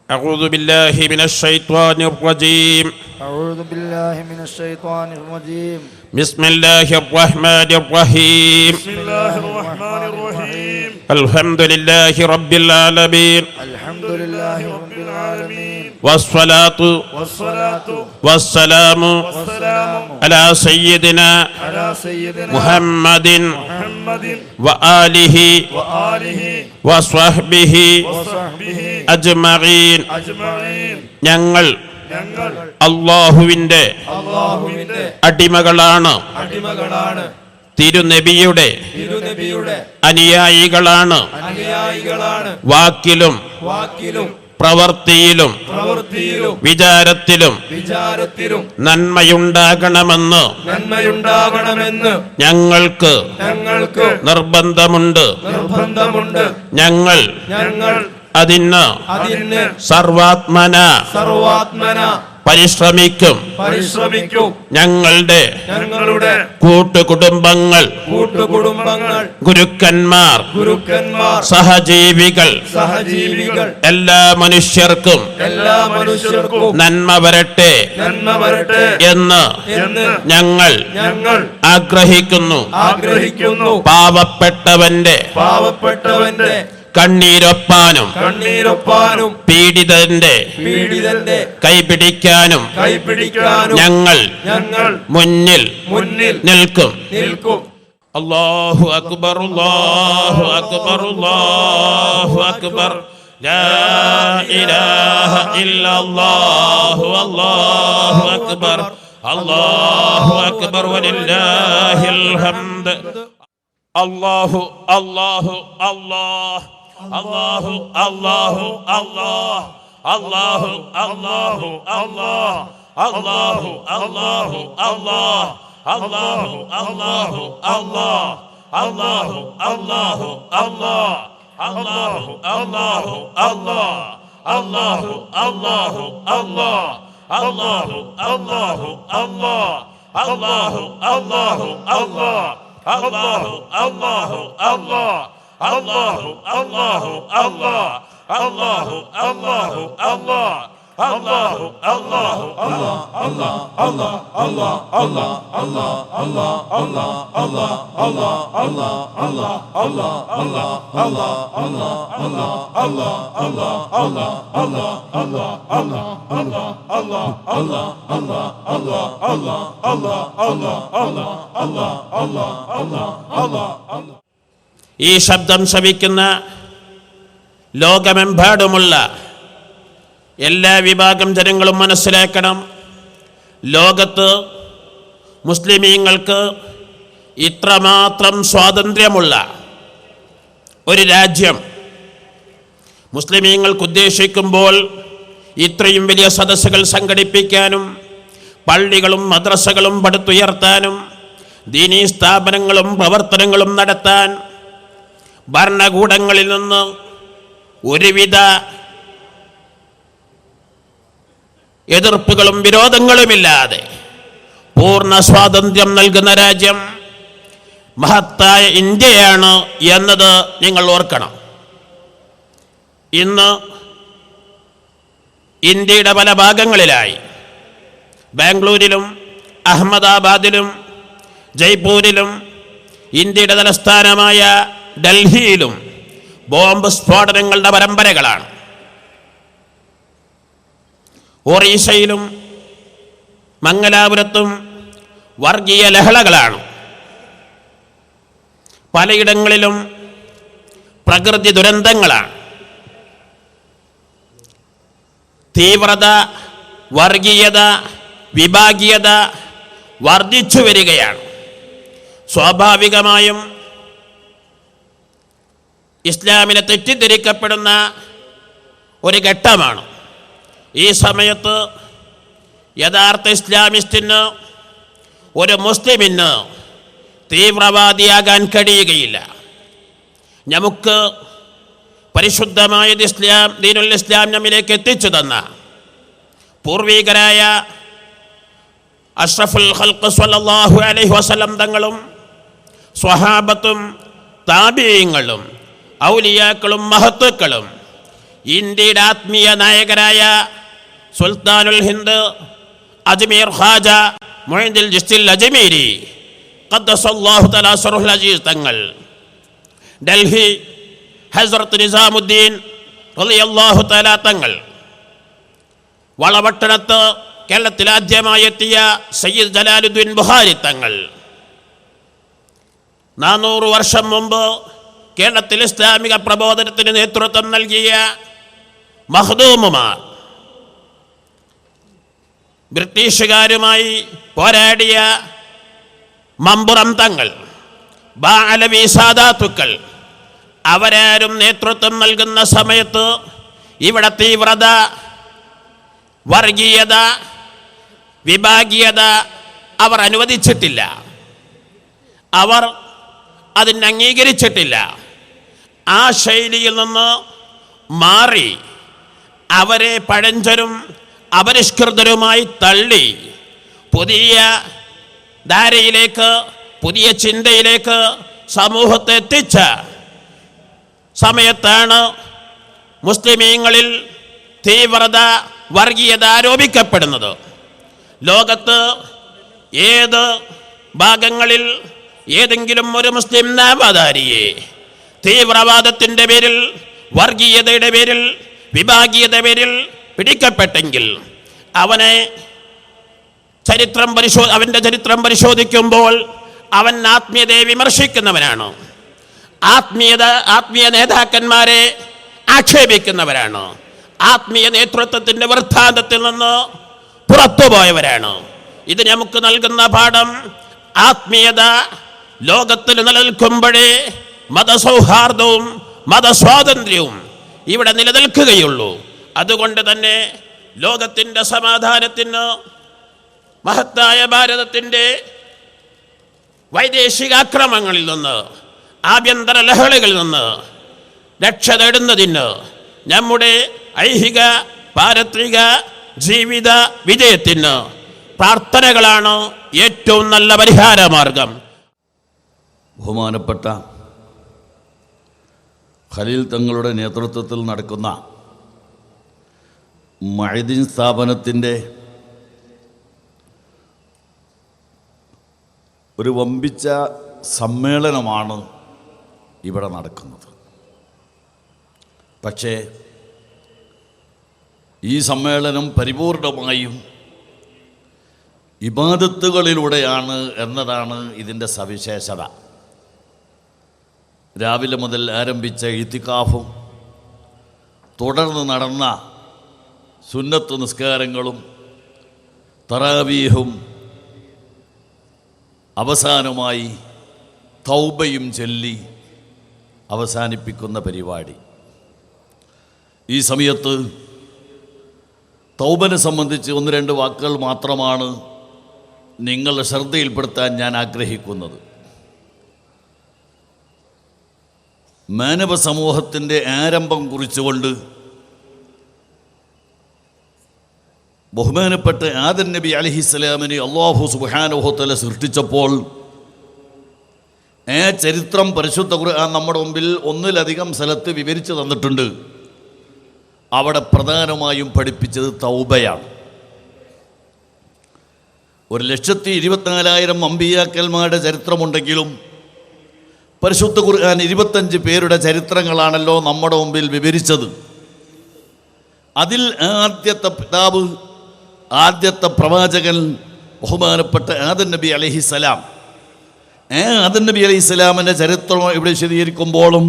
أعوذ بالله من الشيطان الرجيم. أعوذ بالله من الشيطان الرجيم. بسم الله الرحمن الرحيم. بسم الله الرحمن الرحيم. الحمد لله رب العالمين. الحمد لله رب العالمين. والصلاة والسلام على سيدنا محمد وآله وصحبه أجمعين. ഞങ്ങൾ അല്ലാഹുവിന്റെ അടിമകളാണ്, തിരുനബിയുടെ അനുയായികളാണ്. വാക്കിലും പ്രവൃത്തിയിലും വിചാരത്തിലും നന്മയുണ്ടാകണമെന്ന് ഞങ്ങൾക്ക് നിർബന്ധമുണ്ട്. ഞങ്ങൾ അതിന് സർവാത്മന പരിശ്രമിക്കും. ഞങ്ങളുടെ കൂട്ടുകുടുംബങ്ങൾ, ഗുരുക്കന്മാർ, സഹജീവികൾ, എല്ലാ മനുഷ്യർക്കും നന്മ വരട്ടെ എന്ന് ഞങ്ങൾ ആഗ്രഹിക്കുന്നു. പാവപ്പെട്ടവന്റെ കണ്ണീരൊപ്പാനും പീഡിതന്റെ കൈപിടിക്കാനും ഞങ്ങൾ മുന്നിൽ നിൽക്കും. അല്ലാഹു അക്ബർ, അല്ലാഹു അക്ബർ, അല്ലാഹു അക്ബർ. ലാ ഇലാഹ ഇല്ലല്ലാഹു, അല്ലാഹു അക്ബർ, അല്ലാഹു അക്ബർ വലില്ലാഹിൽ ഹംദ്. അല്ലാഹു അല്ലാഹു അല്ലാഹ്, അല്ലാഹു അല്ലാഹു അല്ലാഹ്, അല്ലാഹു അല്ലാഹു അല്ലാഹ്, അല്ലാഹു അല്ലാഹു അല്ലാഹ്, അല്ലാഹു അല്ലാഹു അല്ലാഹ്, അല്ലാഹു അല്ലാഹു അല്ലാഹ്, അല്ലാഹു അല്ലാഹു അല്ലാഹ്, അല്ലാഹു അല്ലാഹു അല്ലാഹ്, അല്ലാഹു അല്ലാഹു അല്ലാഹ്, അല്ലാഹു അല്ലാഹു അല്ലാഹ്, അല്ലാഹു അല്ലാഹു അല്ലാഹ്, അല്ലാഹു അല്ലാഹു അല്ലാഹ്, അല്ലാഹു അല്ലാഹു അല്ലാഹ്, അല്ലാഹു അല്ലാഹു ഈ ശബ്ദം ശ്രവിക്കുന്ന ലോകമെമ്പാടുമുള്ള എല്ലാ വിഭാഗം ജനങ്ങളും മനസ്സിലാക്കണം, ലോകത്ത് മുസ്ലിമീങ്ങൾക്ക് ഇത്രമാത്രം സ്വാതന്ത്ര്യമുള്ള ഒരു രാജ്യം മുസ്ലിമീങ്ങൾക്ക് ഉദ്ദേശിക്കുമ്പോൾ ഇത്രയും വലിയ സദസ്സുകൾ സംഘടിപ്പിക്കാനും പള്ളികളും മദ്രസകളും പടുത്തുയർത്താനും ദീനീ സ്ഥാപനങ്ങളും പ്രവർത്തനങ്ങളും നടത്താൻ ഭരണകൂടങ്ങളിൽ നിന്ന് ഒരുവിധ എതിർപ്പുകളും വിരോധങ്ങളുമില്ലാതെ പൂർണ്ണ സ്വാതന്ത്ര്യം നൽകുന്ന രാജ്യം മഹത്തായ ഇന്ത്യയാണ് എന്നത് നിങ്ങൾ ഓർക്കണം. ഇന്ന് ഇന്ത്യയുടെ പല ഭാഗങ്ങളിലായി, ബാംഗ്ലൂരിലും അഹമ്മദാബാദിലും ജയ്പൂരിലും ഇന്ത്യയുടെ തലസ്ഥാനമായ ഡൽഹിയിലും ബോംബ് സ്ഫോടനങ്ങളുടെ പരമ്പരകളാണ്. ഒറീസയിലും മംഗലാപുരത്തും വർഗീയ ലഹളകളാണ്. പലയിടങ്ങളിലും പ്രകൃതി ദുരന്തങ്ങളാണ്. തീവ്രത, വർഗീയത, വിഭാഗീയത വർദ്ധിച്ചു വരികയാണ്. സ്വാഭാവികമായും ഇസ്ലാമിനെ തെറ്റിദ്ധരിക്കപ്പെടുന്ന ഒരു ഘട്ടമാണ്. ഈ സമയത്ത് യഥാർത്ഥ ഇസ്ലാമിസ്റ്റിന്, ഒരു മുസ്ലിമിന് തീവ്രവാദിയാകാൻ കഴിയുകയില്ല. നമുക്ക് പരിശുദ്ധമായത് ഇസ്ലാം, ദീനുൽ ഇസ്ലാം നമ്മിലേക്ക് എത്തിച്ചു തന്ന പൂർവികരായ അഷ്റഫുൽ ഖൽഖ് സ്വല്ലല്ലാഹു അലൈഹി വസല്ലം തങ്ങളും സ്വഹാബത്തും താബിഈങ്ങളും ഔലിയാക്കളും മഹത്തുക്കളും ഇന്ത്യയുടെ ആത്മീയ നായകരായ സുൽത്താനുൽ ഹിന്ദ് അജ്മീർ ഖാജ മുഈനുൽ ജിസ്തിൽ അജ്മീരി ഖദ്ദസല്ലാഹു തആല സറഹുൽ അസീസ് തങ്ങൾ, ഡൽഹി ഹസ്രത്ത് നിസാമുദ്ദീൻ റളിയല്ലാഹു തആല തങ്ങൾ, വളപട്ടണത്ത് കേരളത്തിൽ ആദ്യമായി എത്തിയ സയ്യിദ് ജലാലുദ്ദീൻ ബുഖാരി തങ്ങൾ, 400 വർഷം മുമ്പ് കേരളത്തിൽ ഇസ്ലാമിക പ്രബോധനത്തിന് നേതൃത്വം നൽകിയ മഖ്ദൂമുമാർ, ബ്രിട്ടീഷുകാരുമായി പോരാടിയ മമ്പുറം തങ്ങൾ, ബാഅലവി സാദാത്തുക്കൾ, അവരാരും നേതൃത്വം നൽകുന്ന സമയത്ത് ഇവിടെ തീവ്രത, വർഗീയത, വിഭാഗീയത അവർ അനുവദിച്ചിട്ടില്ല. അവർ അതിനെ അംഗീകരിച്ചിട്ടില്ല. ആ ശൈലിയിൽ നിന്ന് മാറി അവരെ പഴഞ്ചരും അപരിഷ്കൃതരുമായി തള്ളി പുതിയ ധാരയിലേക്ക്, പുതിയ ചിന്തയിലേക്ക് സമൂഹത്തെ എത്തിച്ച സമയത്താണ് മുസ്ലിമീങ്ങളിൽ തീവ്രത, വർഗീയത ആരോപിക്കപ്പെടുന്നത്. ലോകത്ത് ഏത് ഭാഗങ്ങളിൽ ഏതെങ്കിലും ഒരു മുസ്ലിം നാമധാരിയെ തീവ്രവാദത്തിൻ്റെ പേരിൽ, വർഗീയതയുടെ പേരിൽ, വിഭാഗീയതയുടെ പേരിൽ പിടിക്കപ്പെട്ടെങ്കിൽ അവൻ്റെ ചരിത്രം പരിശോധിക്കുമ്പോൾ അവൻ ആത്മീയതയെ വിമർശിക്കുന്നവനാണ്, ആത്മീയ നേതാക്കന്മാരെ ആക്ഷേപിക്കുന്നവരാണ്, ആത്മീയ നേതൃത്വത്തിൻ്റെ വൃത്താന്തത്തിൽ നിന്ന് പുറത്തുപോയവരാണ്. ഇത് നമുക്ക് നൽകുന്ന പാഠം, ആത്മീയത ലോകത്തിൽ നിലനിൽക്കുമ്പോഴേ മതസൗഹാർദ്ദവും മതസ്വാതന്ത്ര്യവും ഇവിടെ നിലനിൽക്കുകയുള്ളൂ. അതുകൊണ്ട് തന്നെ ലോകത്തിൻ്റെ സമാധാനത്തിന്, മഹത്തായ ഭാരതത്തിൻ്റെ വൈദേശിക ആക്രമണങ്ങളിൽ നിന്ന്, ആഭ്യന്തര ലഹളകളിൽ നിന്ന് രക്ഷ നേടുന്നതിന് നമ്മുടെ ഐഹിക പാരത്രിക ജീവിത വിജയത്തിന് പ്രാർത്ഥനകളാണ് ഏറ്റവും നല്ല പരിഹാരമാർഗം. ബഹുമാനപ്പെട്ട ഖലീൽ തങ്ങളുടെ നേതൃത്വത്തിൽ നടക്കുന്ന മഅ്ദിൻ സ്ഥാപനത്തിൻ്റെ ഒരു വമ്പിച്ച സമ്മേളനമാണ് ഇവിടെ നടക്കുന്നത്. പക്ഷേ ഈ സമ്മേളനം പരിപൂർണമായും ഇബാദത്തുകളിലൂടെയാണ് എന്നതാണ് ഇതിൻ്റെ സവിശേഷത. രാവിലെ മുതൽ ആരംഭിച്ച ഇത്തികാഫും തുടർന്ന് നടന്ന സുന്നത്ത് നിസ്കാരങ്ങളും തറാവീഹും അവസാനമായി തൗബയും ചൊല്ലി അവസാനിപ്പിക്കുന്ന പരിപാടി. ഈ സമയത്ത് തൗബനെ സംബന്ധിച്ച് 1-2 വാക്കുകൾ മാത്രമാണ് നിങ്ങളുടെ ശ്രദ്ധയിൽപ്പെടുത്താൻ ഞാൻ ആഗ്രഹിക്കുന്നത്. മാനവ സമൂഹത്തിൻ്റെ ആരംഭം കുറിച്ചുകൊണ്ട് ബഹുമാനപ്പെട്ട ആദം നബി അലൈഹിസ്സലാമിനെ അല്ലാഹു സുബ്ഹാനഹു വ തആല സൃഷ്ടിച്ചപ്പോൾ ആ ചരിത്രം പരിശുദ്ധ ഖുർആൻ നമ്മുടെ മുമ്പിൽ 1-ലധികം സ്ഥലത്ത് വിവരിച്ചു തന്നിട്ടുണ്ട്. അവിടെ പ്രധാനമായും പഠിപ്പിച്ചത് തൗബയാണ്. 1,24,000 അമ്പിയാക്കന്മാരുടെ ചരിത്രമുണ്ടെങ്കിലും പരിശുദ്ധ ഖുർആൻ 25 പേരുടെ ചരിത്രങ്ങളാണല്ലോ നമ്മുടെ മുമ്പിൽ വിവരിച്ചത്. അതിൽ ആദ്യത്തെ പിതാവ്, ആദ്യത്തെ പ്രവാചകൻ ബഹുമാനപ്പെട്ട ആദം നബി അലൈഹിസ്സലാം. ആദം നബി അലൈഹിസ്സലാമിൻ്റെ ചരിത്രം ഇവിടെ വിശദീകരിക്കുമ്പോഴും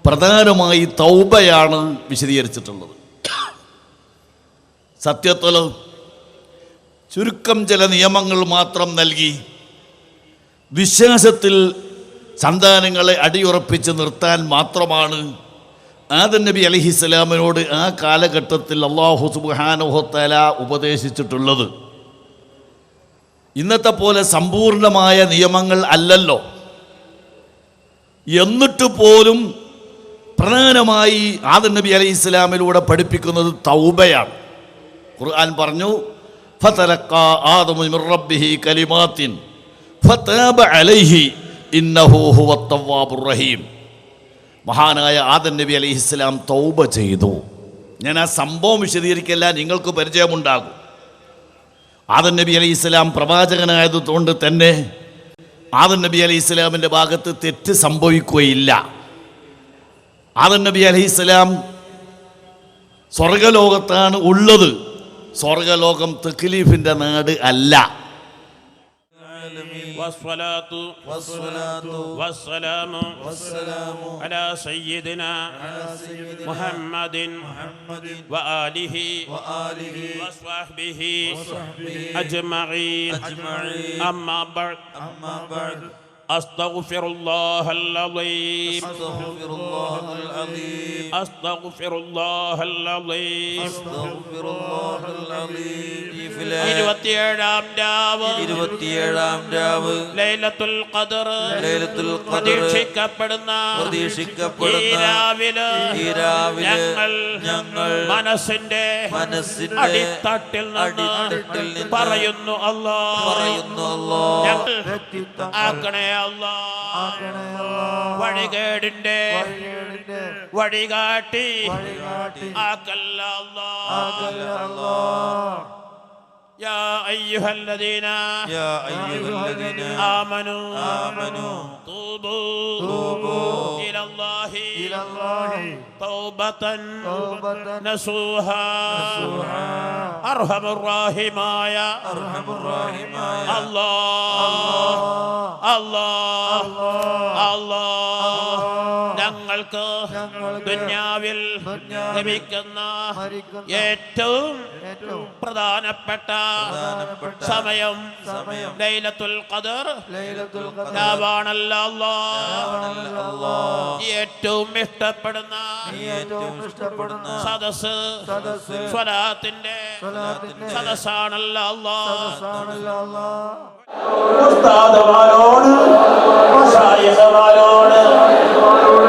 പ്രധാനമായി തൗബയാണ് വിശദീകരിച്ചിട്ടുള്ളത്. സത്യത്തിൽ ചുരുക്കം ചില നിയമങ്ങൾ മാത്രം നൽകി വിശ്വാസത്തിൽ സന്താനങ്ങളെ അടിയുറപ്പിച്ച് നിർത്താൻ മാത്രമാണ് ആദം നബി അലൈഹിസ്സലാമിനോട് ആ കാലഘട്ടത്തിൽ അല്ലാഹു സുബ്ഹാനഹു തആല ഉപദേശിച്ചിട്ടുള്ളത്. ഇന്നത്തെ പോലെ സമ്പൂർണമായ നിയമങ്ങൾ അല്ലല്ലോ. എന്നിട്ട് പോലും പ്രധാനമായി ആദം നബി അലൈഹിസ്സലാമിലൂടെ പഠിപ്പിക്കുന്നത് തൗബയാണ്. ഖുർആൻ പറഞ്ഞു, ഫതലഖാ ആദമു മിർ റബ്ബിഹി കലിമാത്തിൻ ഫതാബ അലൈഹി ഇന്നഹു ഹുവത് തവ്വാബുർ റഹീം. മഹാനായ ആദം നബി അലൈഹിസ്സലാം തൗബ ചെയ്തു. ഞാൻ ആ സംഭവം വിശദീകരിക്കല്ല, നിങ്ങൾക്ക് പരിചയമുണ്ടാകും. ആദം നബി അലൈഹിസ്സലാം പ്രവാചകനായതുകൊണ്ട് തന്നെ ആദം നബി അലൈഹിസ്സലാമിൻ്റെ ഭാഗത്ത് തെറ്റ് സംഭവിക്കുകയില്ല. ആദം നബി അലൈഹിസ്സലാം സ്വർഗലോകത്താണ് ഉള്ളത്. സ്വർഗലോകം തക്ലീഫിൻ്റെ നാട് അല്ല. والصلاة والسلام على سيدنا محمد وآله وصحبه أجمعين. أما بعد أستغفر الله العظيم. أستغفر الله العظيم. 27-ാം രാവ് ലൈലത്തുൽ ഖദർ പ്രതീക്ഷിക്കപ്പെടുന്ന ഈ രാവിലെ ഞങ്ങൾ മനസ്സിന്റെ അടിത്തട്ടിൽ നിന്ന് പറയുന്നു അല്ലാഹ് ആക്കണേ അല്ലാഹ്. വഴികേടിന്റെ വഴികാട്ടി ആക്കല്ല അല്ലാഹ്. يا أيها الذين آمنوا توبوا إلى الله توبة نصوحا. أرحم الراحمين الله ഞങ്ങൾക്ക് ദുനിയാവിൽ ലഭിക്കുന്ന ഏറ്റവും പ്രധാനപ്പെട്ട സമയം ലൈലത്തുൽ ഖദർ രാവാണല്ലോ. ഏറ്റവും ഇഷ്ടപ്പെടുന്ന സദസ് സ്വലാത്തിന്റെ സദസ്സാണല്ലോ. ഉസ്താദുമാരോട് മശായിഖുമാരോട്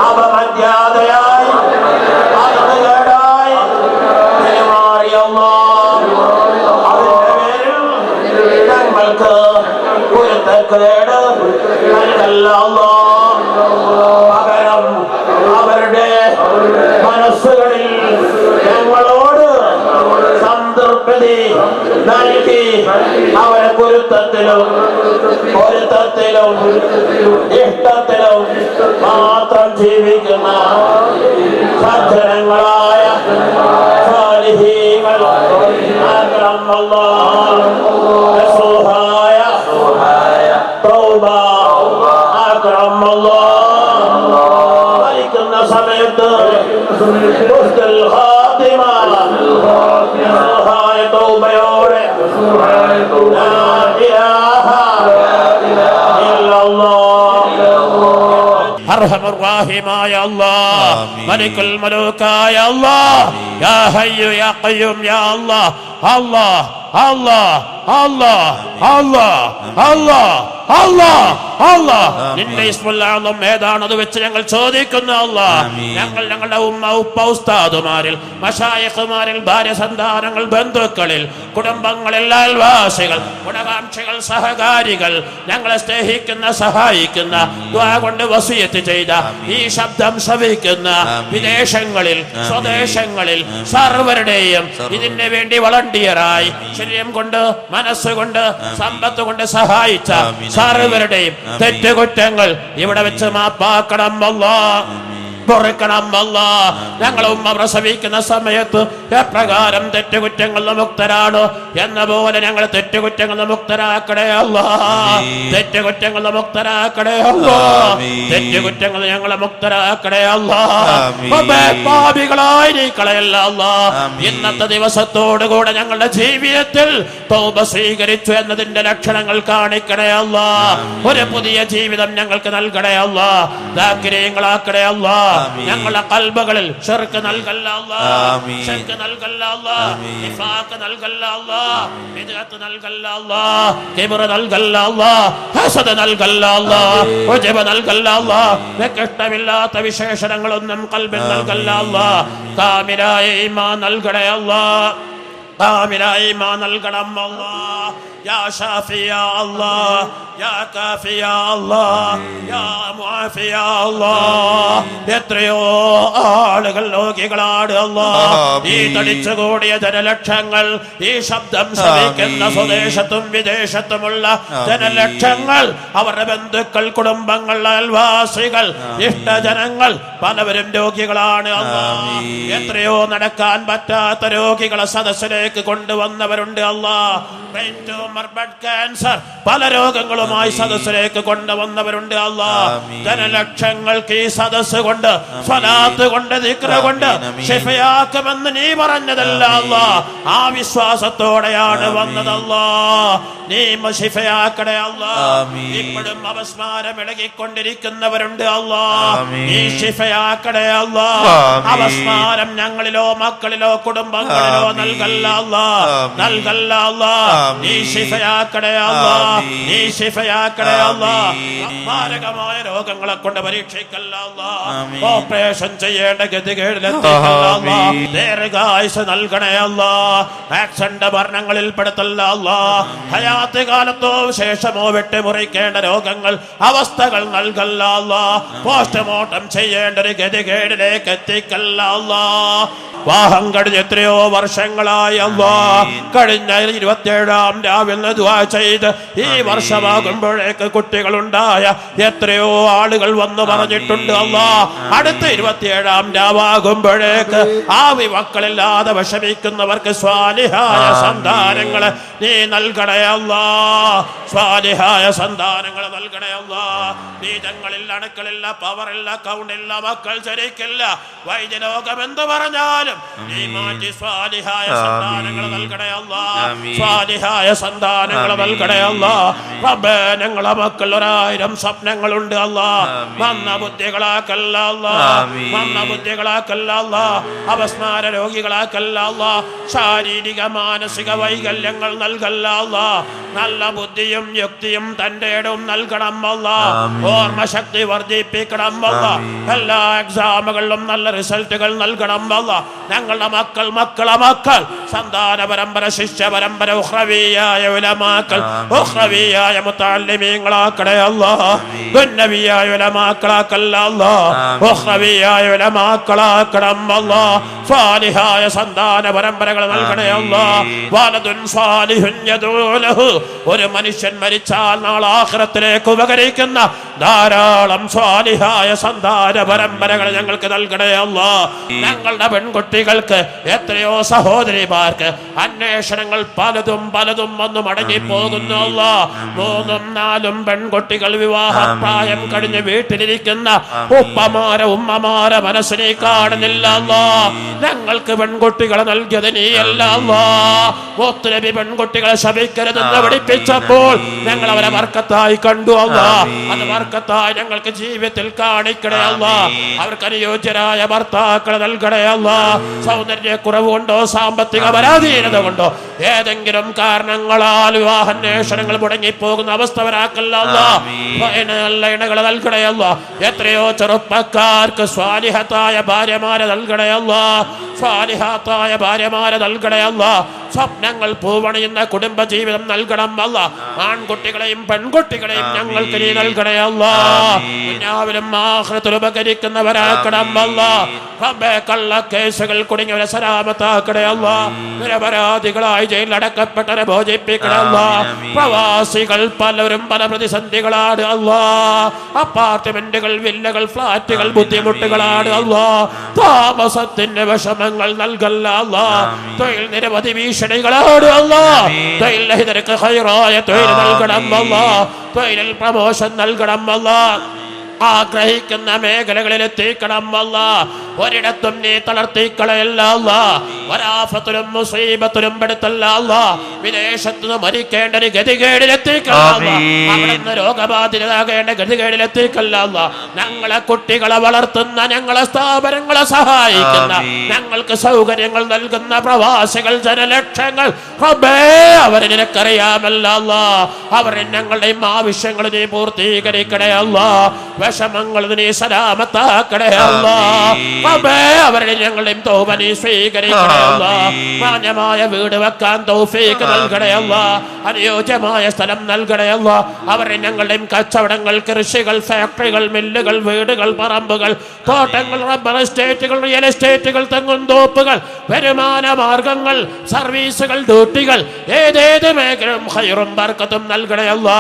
അപമര്യാദയായി അകന്നുകേടായി പെരുമാറിയ അതിന്റെ പേരിൽ ഞങ്ങൾക്ക് പൊരുത്തക്കേട് നൽകല്ല. പകരം അവരുടെ മനസ്സുകളിൽ ഞങ്ങളോട് സംതൃപ്തി നൽകി അവരെ പൊരുത്തത്തിലും ഇഷ്ടത്തിലും മാത്രം ജീവിക്കുന്ന സജ്ജനങ്ങളായ സാലിഹീങ്ങൾ മരിക്കുന്ന സമയത്ത് തൗബയോടെ അർഹമർ റഹീമായ അല്ലാഹ്, മലിക്കുൽ മലൂക്കായ അല്ലാഹ്, യാ ഹയ്യു യാ ഖയ്യൂം യാ അല്ലാഹ്, അല്ലാഹ് അല്ലാഹ് അല്ലാഹ് അല്ലാഹ് അല്ലാഹ് അല്ലാഹ് അല്ലാഹ് നിന്റെ ഇസ്മുൽ അഅ്ളം ഏതാണത് വെച്ച് ഞങ്ങൾ ചോദിക്കുന്നു അല്ലാഹ്. ഞങ്ങൾ ഞങ്ങളുടെ ഉമ്മ ഉപ്പ ഉസ്താദുമാരിൽ മശായിഖുമാരിൽ ഭാര്യ സന്താനങ്ങൾ ബന്ധുക്കളിൽ കുടുംബങ്ങളിൽ അയൽവാസികൾ ഗുണകാംക്ഷികൾ സഹകാരികൾ ഞങ്ങളെ സ്നേഹിക്കുന്ന സഹായിക്കുന്ന ദുആ കൊണ്ട് വസിയത്ത് ചെയ്ത ഈ ശബ്ദം ശ്രവിക്കുന്ന വിദേശങ്ങളിൽ സ്വദേശങ്ങളിൽ സർവരുടെയും ഇതിന് വേണ്ടി വളണ്ടിയറായി ശരീരം കൊണ്ട് മനസ്സുകൊണ്ട് സമ്പത്ത് കൊണ്ട് സഹായിച്ച സർവരുടെയും തെറ്റുകുറ്റങ്ങൾ ഇവിടെ വെച്ച് മാപ്പാക്കണം അല്ലാഹ്, പൊറുക്കണം അല്ലാഹ്. ഞങ്ങളെ ഉമ്മ പ്രസവിക്കുന്ന സമയത്ത് എപ്രകാരം തെറ്റുകുറ്റങ്ങൾ മുക്തരാണ് എന്ന പോലെ ഞങ്ങൾ തെറ്റുകുറ്റങ്ങൾ മുക്തരാക്കണേ അല്ലാഹ്, തെറ്റുകുറ്റങ്ങൾ മുക്തരാക്കണേ അല്ലാഹ്, തെറ്റുകുറ്റങ്ങൾ ഞങ്ങളെ മുക്തരാക്കണേ അല്ലാഹ്. പാപികളായി നീ കളയല്ല അല്ലാഹ്. ഇന്നത്തെ ദിവസത്തോടുകൂടെ ഞങ്ങളുടെ ജീവിതത്തിൽ തൗബ സ്വീകരിച്ചു എന്നതിന്റെ ലക്ഷണങ്ങൾ കാണിക്കണേ അല്ലാഹ്. ഒരു പുതിയ ജീവിതം ഞങ്ങൾക്ക് നൽകണേ അല്ലാഹ്, ദാക്കിരീങ്ങളാക്കണേ അല്ലാഹ്. ഞങ്ങളുടെ ഖൽബുകളിൽ ശിർക്ക് നൽകല്ല അല്ലാഹ്, ശിർക്ക് നൽകല്ല അല്ലാഹ്, നിഫാഖ് നൽകല്ല അല്ലാഹ്, ബിദ്അത്ത് നൽകല്ല അല്ലാഹ്, കിബ്ർ നൽകല്ല അല്ലാഹ്, ഹസദ് നൽകല്ല അല്ലാഹ്, ഉജ്ബ് നൽകല്ല അല്ലാഹ്. നിനക്ക് ഇഷ്ടമില്ലാത്ത വിശേഷണങ്ങളൊന്നും ഖൽബിൽ നൽകല്ല അല്ലാഹ്. കാമിലായ ഈമാൻ നൽകണേ അല്ലാഹ്, കാമിലായ ഈമാൻ നൽകണം അല്ലാഹ്. യാ ഷാഫി യാ അല്ലാഹ്, യാ കാഫി യാ അല്ലാഹ്, യാ മുആഫി യാ അല്ലാഹ്. എത്രയോ ആളുകൾ രോഗികളാണ് അല്ലാഹ്. ഈ തടിച്ചുകൂടിയ ജനലക്ഷങ്ങൾ, ഈ ശബ്ദം ശ്രവിക്കുന്ന സ്വദേശത്തും വിദേശത്തുമുള്ള ജനലക്ഷങ്ങൾ, അവരുടെ ബന്ധുക്കൾ, കുടുംബങ്ങൾ, അയൽവാസികൾ, ഇഷ്ടജനങ്ങൾ പലവരും രോഗികളാണ് അല്ലാഹ്. എത്രയോ നടക്കാൻ പറ്റാത്ത രോഗികളെ സദസ്സിലേക്ക് കൊണ്ടുവന്നവരുണ്ട് അല്ലാഹ്. ബ്രെയിൻ ട്യൂമർ, ബ്ലഡ് ക്യാൻസർ, പല രോഗങ്ങളുമായി സദസ്സിലേക്ക് കൊണ്ടുവന്നവരുണ്ട് അല്ലാഹ്. ജനലക്ഷങ്ങൾക്ക് ഈ സദസ്സ് കൊണ്ട്, സ്വലാത്ത് കൊണ്ട്, ദിക്ർ കൊണ്ട് ശിഫയാക്കുമെന്ന് നീ പറഞ്ഞതല്ല അല്ലാഹ്. ആ വിശ്വാസത്തോടെയാണ് വന്നത് അല്ലാഹ്. നീ ശിഫയാക്കണേ അല്ലാഹ്. ഇപ്പോഴും അപസ്മാരം ഇളകിക്കൊണ്ടിരിക്കുന്നവരുണ്ട് അല്ലാഹ്. നീ ശിഫയാക്കണേ അല്ലാഹ്. അപസ്മാരം ഞങ്ങളിലോ മക്കളിലോ കുടുംബങ്ങളിലോ നൽകല്ല അല്ലാഹ്, നൽകല്ല അല്ലാഹ്. നീ ശിഫയാക്കണേ അല്ലാഹ്, നീ ശിഫയാക്കണേ അല്ലാഹ്. മാരകമായ രോഗങ്ങളെ കൊണ്ട് പരീക്ഷിക്കല്ല അല്ലാഹ്. ഓപ്പറേഷൻ ചെയ്യേണ്ട ഗതികേടിലെത്തിക്കല്ല അല്ലാഹ്. ദീർഘായുസ് നൽകണേ അല്ലാഹ്. ആക്സിഡന്റ് മരണങ്ങളിൽ പെടുത്തല്ല അല്ലാഹ്. ഹയാത്ത് കാലത്തോ ശേഷമോ വെട്ടിമുറിക്കേണ്ട രോഗങ്ങൾ, അവസ്ഥകൾ നൽകല്ല അല്ലാഹ്. പോസ്റ്റ്മോർട്ടം ചെയ്യേണ്ട ഒരു ഗതികേടിലേക്ക് എത്തിക്കല്ല അല്ലാഹ്. വാഹം കഴിഞ്ഞ് എത്രയോ വർഷങ്ങളായി അല്ലാഹ്. കഴിഞ്ഞ 27-ാം രാവിൽ ദുആ ചെയ്ത് ഈ വർഷമാകുമ്പോഴേക്ക് കുട്ടികളുണ്ടായ എത്രയോ ആളുകൾ വന്നു പറഞ്ഞിട്ടുണ്ട് അല്ലാഹ്. അടുത്ത 27-ാം രാവാകുമ്പോഴേക്ക് ആ മക്കളില്ലാതെ വിഷമിക്കുന്നവർക്ക് സ്വാലിഹായ സന്താനങ്ങളെ നീ നൽകണേ അല്ലാഹ്, സ്വാലിഹായ സന്താനങ്ങളെ നൽകണേ അല്ലാഹ്. ബീജങ്ങളില്ല, അണുക്കളില്ല, പവറില്ല, കൗണ്ടില്ല, മക്കൾ ശരിക്കില്ല, വൈദ്യലോകം എന്ത് പറഞ്ഞാലും നീ മാറ്റി സ്വാലിഹായ സന്താനങ്ങളെ നൽകണേ അല്ലാഹ്, സ്വാലിഹായ സന്താനങ്ങളെ നൽകണേ അല്ലാഹ്. റബ്ബേ, ഞങ്ങളെ മക്കൾ 1000 സ്വപ്നങ്ങളുണ്ട് അല്ലാഹ്. വന്ന ബുദ്ധികളാക്കല്ല അല്ലാഹ്, വന്ന ബുദ്ധികളാക്കല്ല അല്ലാഹ്. അപസ്മാര രോഗികളാക്കല്ല അല്ലാഹ്. ശാരീരിക മാനസിക വൈകല്യങ്ങൾ നൽകല്ല അല്ലാഹ്. നല്ല ബുദ്ധിയും യുക്തിയും തന്റെ ഇടവും നൽകണം അല്ലാഹ്. ഓർമ്മശക്തി വർദ്ധിപ്പിക്കണം അല്ലാഹ്. എല്ലാ എക്സാമുകളിലും നല്ല റിസൾട്ടുകൾ നൽകണം അല്ലാഹ്. ഞങ്ങളുടെ മക്കൾ, മക്കളെ മക്കൾ, സന്താന പരമ്പര, ശിഷ്യ പരമ്പര, ഉഖ്റവിയായ ഉലമാക്കൾ, ഉഖ്റവിയായ മുതഅല്ലിമീങ്ങളാക്കണേ അല്ലാഹ്. ദുന്യവിയായ ഉലമാക്കളാക്കല്ല അല്ലാഹ്, ഉഖ്റവിയായ ഉലമാക്കളാക്കണം അല്ലാഹ്. സ്വാലിഹായ സന്താന പരമ്പരകൾ നൽകണേ അല്ലാഹ്. വലദുൻ സ്വാലിഹുൻ യദൂ ലഹു, ഒരു മനുഷ്യൻ മരിച്ചാൽ നാളെ ആഖിറത്തിലേക്ക് ഉപകരിക്കുന്ന ധാരാളം സ്വാലിഹായ സന്താന പരമ്പരകൾ ഞങ്ങൾക്ക് നൽകണേ അല്ലാഹ്. ഞങ്ങളുടെ പെൺകുട്ടികൾക്ക്, എത്രയോ സഹോദരിമാർക്ക് അന്വേഷണങ്ങൾ പലതും പലതും വന്നു മടങ്ങിപ്പോകുന്നു അല്ലാഹ്. 3ഉം 4ഉം പെൺകുട്ടികൾ വിവാഹപ്രായം കഴിഞ്ഞ് വീട്ടിലിരിക്കുന്ന ഉപ്പമാരെ ഉമ്മമാരെ മനസ്സിനെ കാണുന്നില്ല അല്ലാഹ്. ഞങ്ങൾക്ക് പെൺകുട്ടികളെ നൽകിയത് നീയല്ല അല്ലാഹ്. മുത്തുനബി പെൺകുട്ടികളെ ശപിക്കരുതെന്ന് പഠിപ്പിച്ചപ്പോൾ ഞങ്ങൾ അവരെ ബർക്കത്തായി കണ്ടു അല്ലാഹ്. അത് ബർക്കത്തായി ഞങ്ങൾക്ക് ജീവിതത്തിൽ കാണിക്കണേ അല്ലാഹ്. അവർക്ക് അനുയോജ്യരായ ഭർത്താക്കളെ നൽകണേ അല്ലാ. സൗന്ദര്യക്കുറവ് കൊണ്ടോ സാമ്പത്തിക പരാധീനത കൊണ്ടോ ഏതെങ്കിലും കാരണങ്ങളാൽ വിവാഹാന്വേഷണങ്ങൾ മുടങ്ങിപ്പോകുന്ന അവസ്ഥ വരാക്കല്ല അല്ലാ. നല്ല ഇണകളെ നൽകണേ അല്ലാ. എത്രയോ ചെറുപ്പക്കാർക്ക് സ്വാലിഹത്തായ ഭാര്യമാരെ നൽകണേ അല്ലാ. സ്വാലിഹത്തായ ഭാര്യമാരെ നൽകണേ അല്ലാ. സ്വപ്നങ്ങൾ പൂവണിയുന്ന കുടുംബജീവിതം നൽകണം അല്ലാ. ആൺകുട്ടികളെയും പെൺകുട്ടികളെയും ഞങ്ങൾക്ക് നീ നൽകണേ അല്ലാ. ദുനിയാവിലും ആഖിറത്തിലും ഉപകരിക്കുന്നവരാക്കണം അല്ലാ. റബ്ബേ, കള്ളക്കേസുകൾ കുടുങ്ങിയവരെ സലാമത്താക്കണേ അല്ലാ. നിരപരാധികളായി ജയിലിൽ അടക്കപ്പെട്ടവരെ മോചിപ്പിക്കണേ അല്ലാ. പ്രവാസികൾ പലരും പല പ്രതിസന്ധികളാണ് അല്ലാ. അപ്പാർട്ട്മെന്റുകൾ, വില്ലകൾ, ഫ്ലാറ്റുകൾ ബുദ്ധിമുട്ടുകളാണ് അല്ലാ. താമസത്തിന്റെ വിഷമങ്ങൾ നൽകല്ല അല്ലാ. തൊഴിൽ നിരവധി ഭീഷണികളാണ് അല്ലാ. തൊഴിൽ രഹിതർക്ക് ഖൈറായ തൊഴിൽ നൽകണം അല്ലാ. തൊഴിലിൽ പ്രമോഷൻ നൽകണം അല്ലാ. ആഗ്രഹിക്കുന്ന മേഖലകളിൽ എത്തിക്കണം അല്ലാ. ഒരിടത്തും നീ തളർത്തിക്കളയല്ല അല്ലാ. വരാഫത്തിലും മുസീബത്തിലും പെടുത്തല്ല അല്ലാ. വിദേശത്തുനിന്ന് മരിക്കേണ്ട ഒരു ഗതികേടിലെത്തിക്കല്ല അല്ലാ. അവിടുന്ന് രോഗബാധിതരാകേണ്ട ഗതികേടിലെത്തിക്കല്ല അല്ലാ. ഞങ്ങളെ കുട്ടികളെ വളർത്തുന്ന, ഞങ്ങളെ സ്ഥാപനങ്ങളെ സഹായിക്കുന്ന, ഞങ്ങൾക്ക് സൗകര്യങ്ങൾ നൽകുന്ന പ്രവാസികൾ ജനലക്ഷങ്ങൾ റബ്ബേ, അവരെ നിനക്കറിയാമല്ല അല്ലാ. അവരെ ഞങ്ങളുടെയും ആവശ്യങ്ങൾ നീ പൂർത്തീകരിക്കണേ അല്ലാ. വിഷമങ്ങൾ നീ സലാമത്താക്കണേ അല്ലാ. റബ്ബേ, അവരുടെ ഞങ്ങളുടെയും തൗബ നീ സ്വീകരിക്കണേ അല്ലാ. മാന്യമായ വീട് വെക്കാൻ തൗഫീഖ് നൽകണേ അല്ലാ. അനുയോജ്യമായ സ്ഥലം നൽകണേ അല്ലാ. അവരുടെ ഞങ്ങളുടെയും കച്ചവടങ്ങൾ, കൃഷികൾ, ഫാക്ടറികൾ, മില്ലുകൾ, വീടുകൾ, പറമ്പുകൾ, തോട്ടങ്ങൾ, റബ്ബർ എസ്റ്റേറ്റുകൾ, റിയൽ എസ്റ്റേറ്റുകൾ, തെങ്ങുംതോപ്പുകൾ, വരുമാന മാർഗങ്ങൾ, സർവീസുകൾ, ഡ്യൂട്ടികൾ, ഏതേത് മേഖലയും ഖൈറും ബർക്കത്തും നൽകണേ അല്ലാ.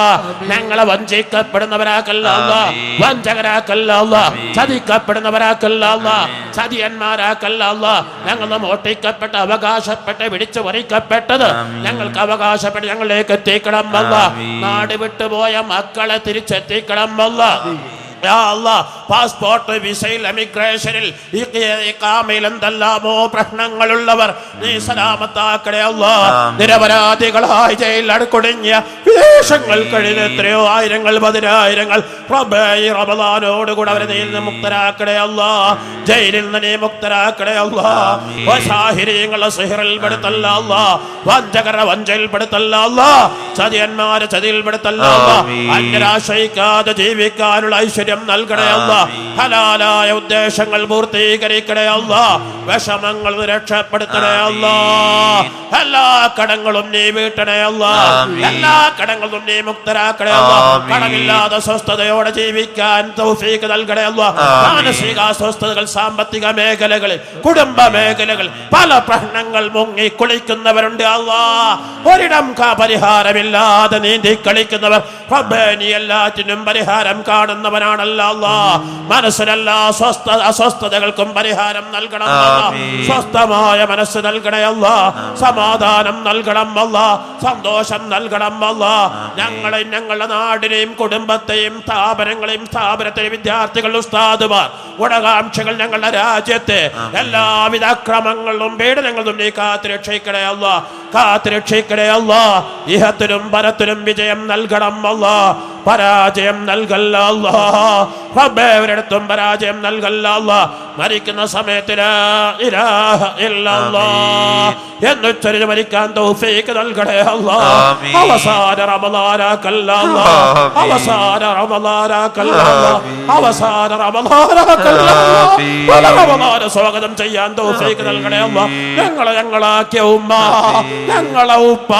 ഞങ്ങളെ വഞ്ചിക്കപ്പെടുന്നവരാക്കല്ല അല്ലാ. വഞ്ചകരാക്കല്ല അല്ലാ. ചതിക്കപ്പെടുന്നവരാക്കല്ല അല്ലാ. ചതിയന്മാരാക്കല്ല അല്ലാ. ഞങ്ങൾ മോഷ്ടിക്കപ്പെട്ട, അവകാശപ്പെട്ട്, പിടിച്ചു പറിക്കപ്പെട്ടത് ഞങ്ങൾക്ക് അവകാശപ്പെട്ട് ഞങ്ങളിലേക്ക് എത്തിക്കണം അല്ലാ. നാട് വിട്ടുപോയ മക്കളെ തിരിച്ചെത്തിക്കണം അല്ലാ. പാസ്പോർട്ട്, വിസയിൽ, എമിഗ്രേഷനിൽ, ഇഖാമയിൽ എന്തെല്ലാമോ പ്രശ്നങ്ങളുള്ളവർ നീ സലാമത്താക്കണേ അല്ലാ. നിരപരാധികളായി ജയിലിൽ കുടുങ്ങിയ വിദേശങ്ങൾ കഴിഞ്ഞ എത്രയോ ആയിരങ്ങൾ, പതിനായിരങ്ങൾ റബ്ബേ, ഈ റമളാനോടുകൂടെ അവരെ നീ മുക്തരാക്കണേ അല്ലാ. ജയിലിൽ നിന്ന് നീ മുക്തരാക്കണേ അല്ലാ. വസാഹിരീങ്ങളെ സിഹറിൽ പെടുത്തല്ല അല്ലാ. വഞ്ചകരെ വഞ്ചയിൽ പെടുത്തല്ല അല്ലാ. ചതിയന്മാരെ ചതിയിൽ പെടുത്തല്ല അല്ലാ. അന്യരാശ്രയിക്കാതെ ജീവിക്കാനുള്ള ഐശ്വര്യം നൽകണേ അല്ലാ. ഹലാലായ ഉദ്ദേശങ്ങൾ പൂർത്തീകരിക്കണേ അല്ലാ. വിഷമങ്ങൾ രക്ഷപ്പെടുത്തണേ അല്ലാ. എല്ലാ കടങ്ങളും നീ വീട്ടണേ അല്ലാ. എല്ലാ കടങ്ങളും നീ മുക്തരാക്കണേ അല്ലാ. കടമില്ലാതെ സ്വസ്ഥതയോടെ ജീവിക്കാൻ തൗഫീഖ് നൽകണേ അല്ലാ. മാനസിക അസ്വസ്ഥതകൾ, സാമ്പത്തിക മേഖലകളിൽ, കുടുംബ മേഖലകൾ, പല പ്രശ്നങ്ങൾ മുങ്ങി കുളിക്കുന്നവരുണ്ട് അല്ലാ. ഒരിടം പരിഹാരമില്ലാതെ നീന്തി കളിക്കുന്നവർ റബ്ബേ, നീ എല്ലാറ്റിനും പരിഹാരം കാണുന്നവനാണ് അല്ലാ. മനസ്സിലെല്ലാ അസ്വസ്ഥതകൾക്കും പരിഹാരം നൽകണം അല്ലാ. സ്വസ്ഥമായ മനസ്സ് നൽകണേ അല്ലാ. സമാധാനം നൽകണം അല്ലാ. സന്തോഷം നൽകണം അല്ലാ. ഞങ്ങളെയും ഞങ്ങളുടെ നാടിനെയും കുടുംബത്തെയും സ്ഥാപനങ്ങളെയും സ്ഥാപനത്തിലെ വിദ്യാർത്ഥികൾ, ഉസ്താദുമാർ, ഗുണകാംക്ഷികൾ, ഞങ്ങളുടെ രാജ്യത്തെ എല്ലാവിധ അക്രമങ്ങളും പീഡനങ്ങളും നീ കാത്തുരക്ഷിക്കണേ അല്ലാ. കാത്തുരക്ഷിക്കണേ അല്ലാ. ഇഹത്തിലും പരത്തിലും വിജയം നൽകണം അല്ലാ. പരാജയം നൽകല്ല അല്ലാ. റബ്ബേ, ഒരിടത്തും പരാജയം നൽകല്ല അല്ലാ. മരിക്കുന്ന സമയത്ത് ലാ ഇലാഹ ഇല്ലല്ലാഹ് എന്നുച്ചരിച്ച് മരിക്കാൻ തൗഫീഖ് നൽകണേ അല്ലാ. അവസാന റമളാനാക്കല്ല അല്ലാ. അവസാന റമളാനാക്കല്ല അല്ലാ. അവസാന റമളാനാക്കല്ല അല്ലാ. റമളാന സ്വാഗതം ചെയ്യാൻ തൗഫീഖ് നൽകണേ അല്ലാ. ഞങ്ങളാക്കിയ ഉമ്മ, ഞങ്ങളെ ഉപ്പ,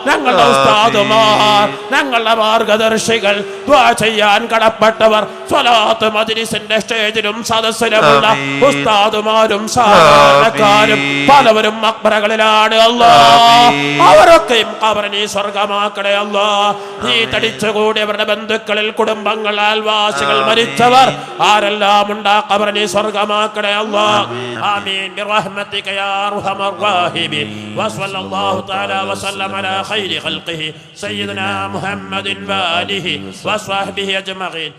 ഞങ്ങളുടെ ഉസ്താദുമാർ, ഞങ്ങളുടെ മാർഗദർശികൾ, ദുആ ചെയ്യാൻ കടപ്പെട്ടവർ, സ്വലാത്ത് മജ്ലിസിന്റെ സ്റ്റേജിലും സദസ്സിലുമുള്ള ഉസ്താദുമാരും സാധാരണക്കാരും പലവരും മക്ബറകളിലാണ് അല്ലാ. അവരൊക്കെയും ഖബർ നീ സ്വർഗമാക്കണേ അല്ലാ. നീ തടിച്ചുകൂടിയവരുടെ ബന്ധുക്കളിൽ, കുടുംബങ്ങൾ, അയൽവാസികൾ മരിച്ചവർ ആരെല്ലാം ഉണ്ടാ ഖബർ നീ സ്വർഗമാക്കണേ അല്ലാ. ആമീൻ ബിറഹ്മതിക യാ അർഹമർ റഹീമീൻ. വസല്ലല്ലാഹു തആല വസല്ലമ അലാ ഖൈരി ഖൽഖിഹി സയ്യിദനാ മുഹമ്മദിൻ വആലിഹി വസ്വഹ്ബിഹി അജ്മഈൻ.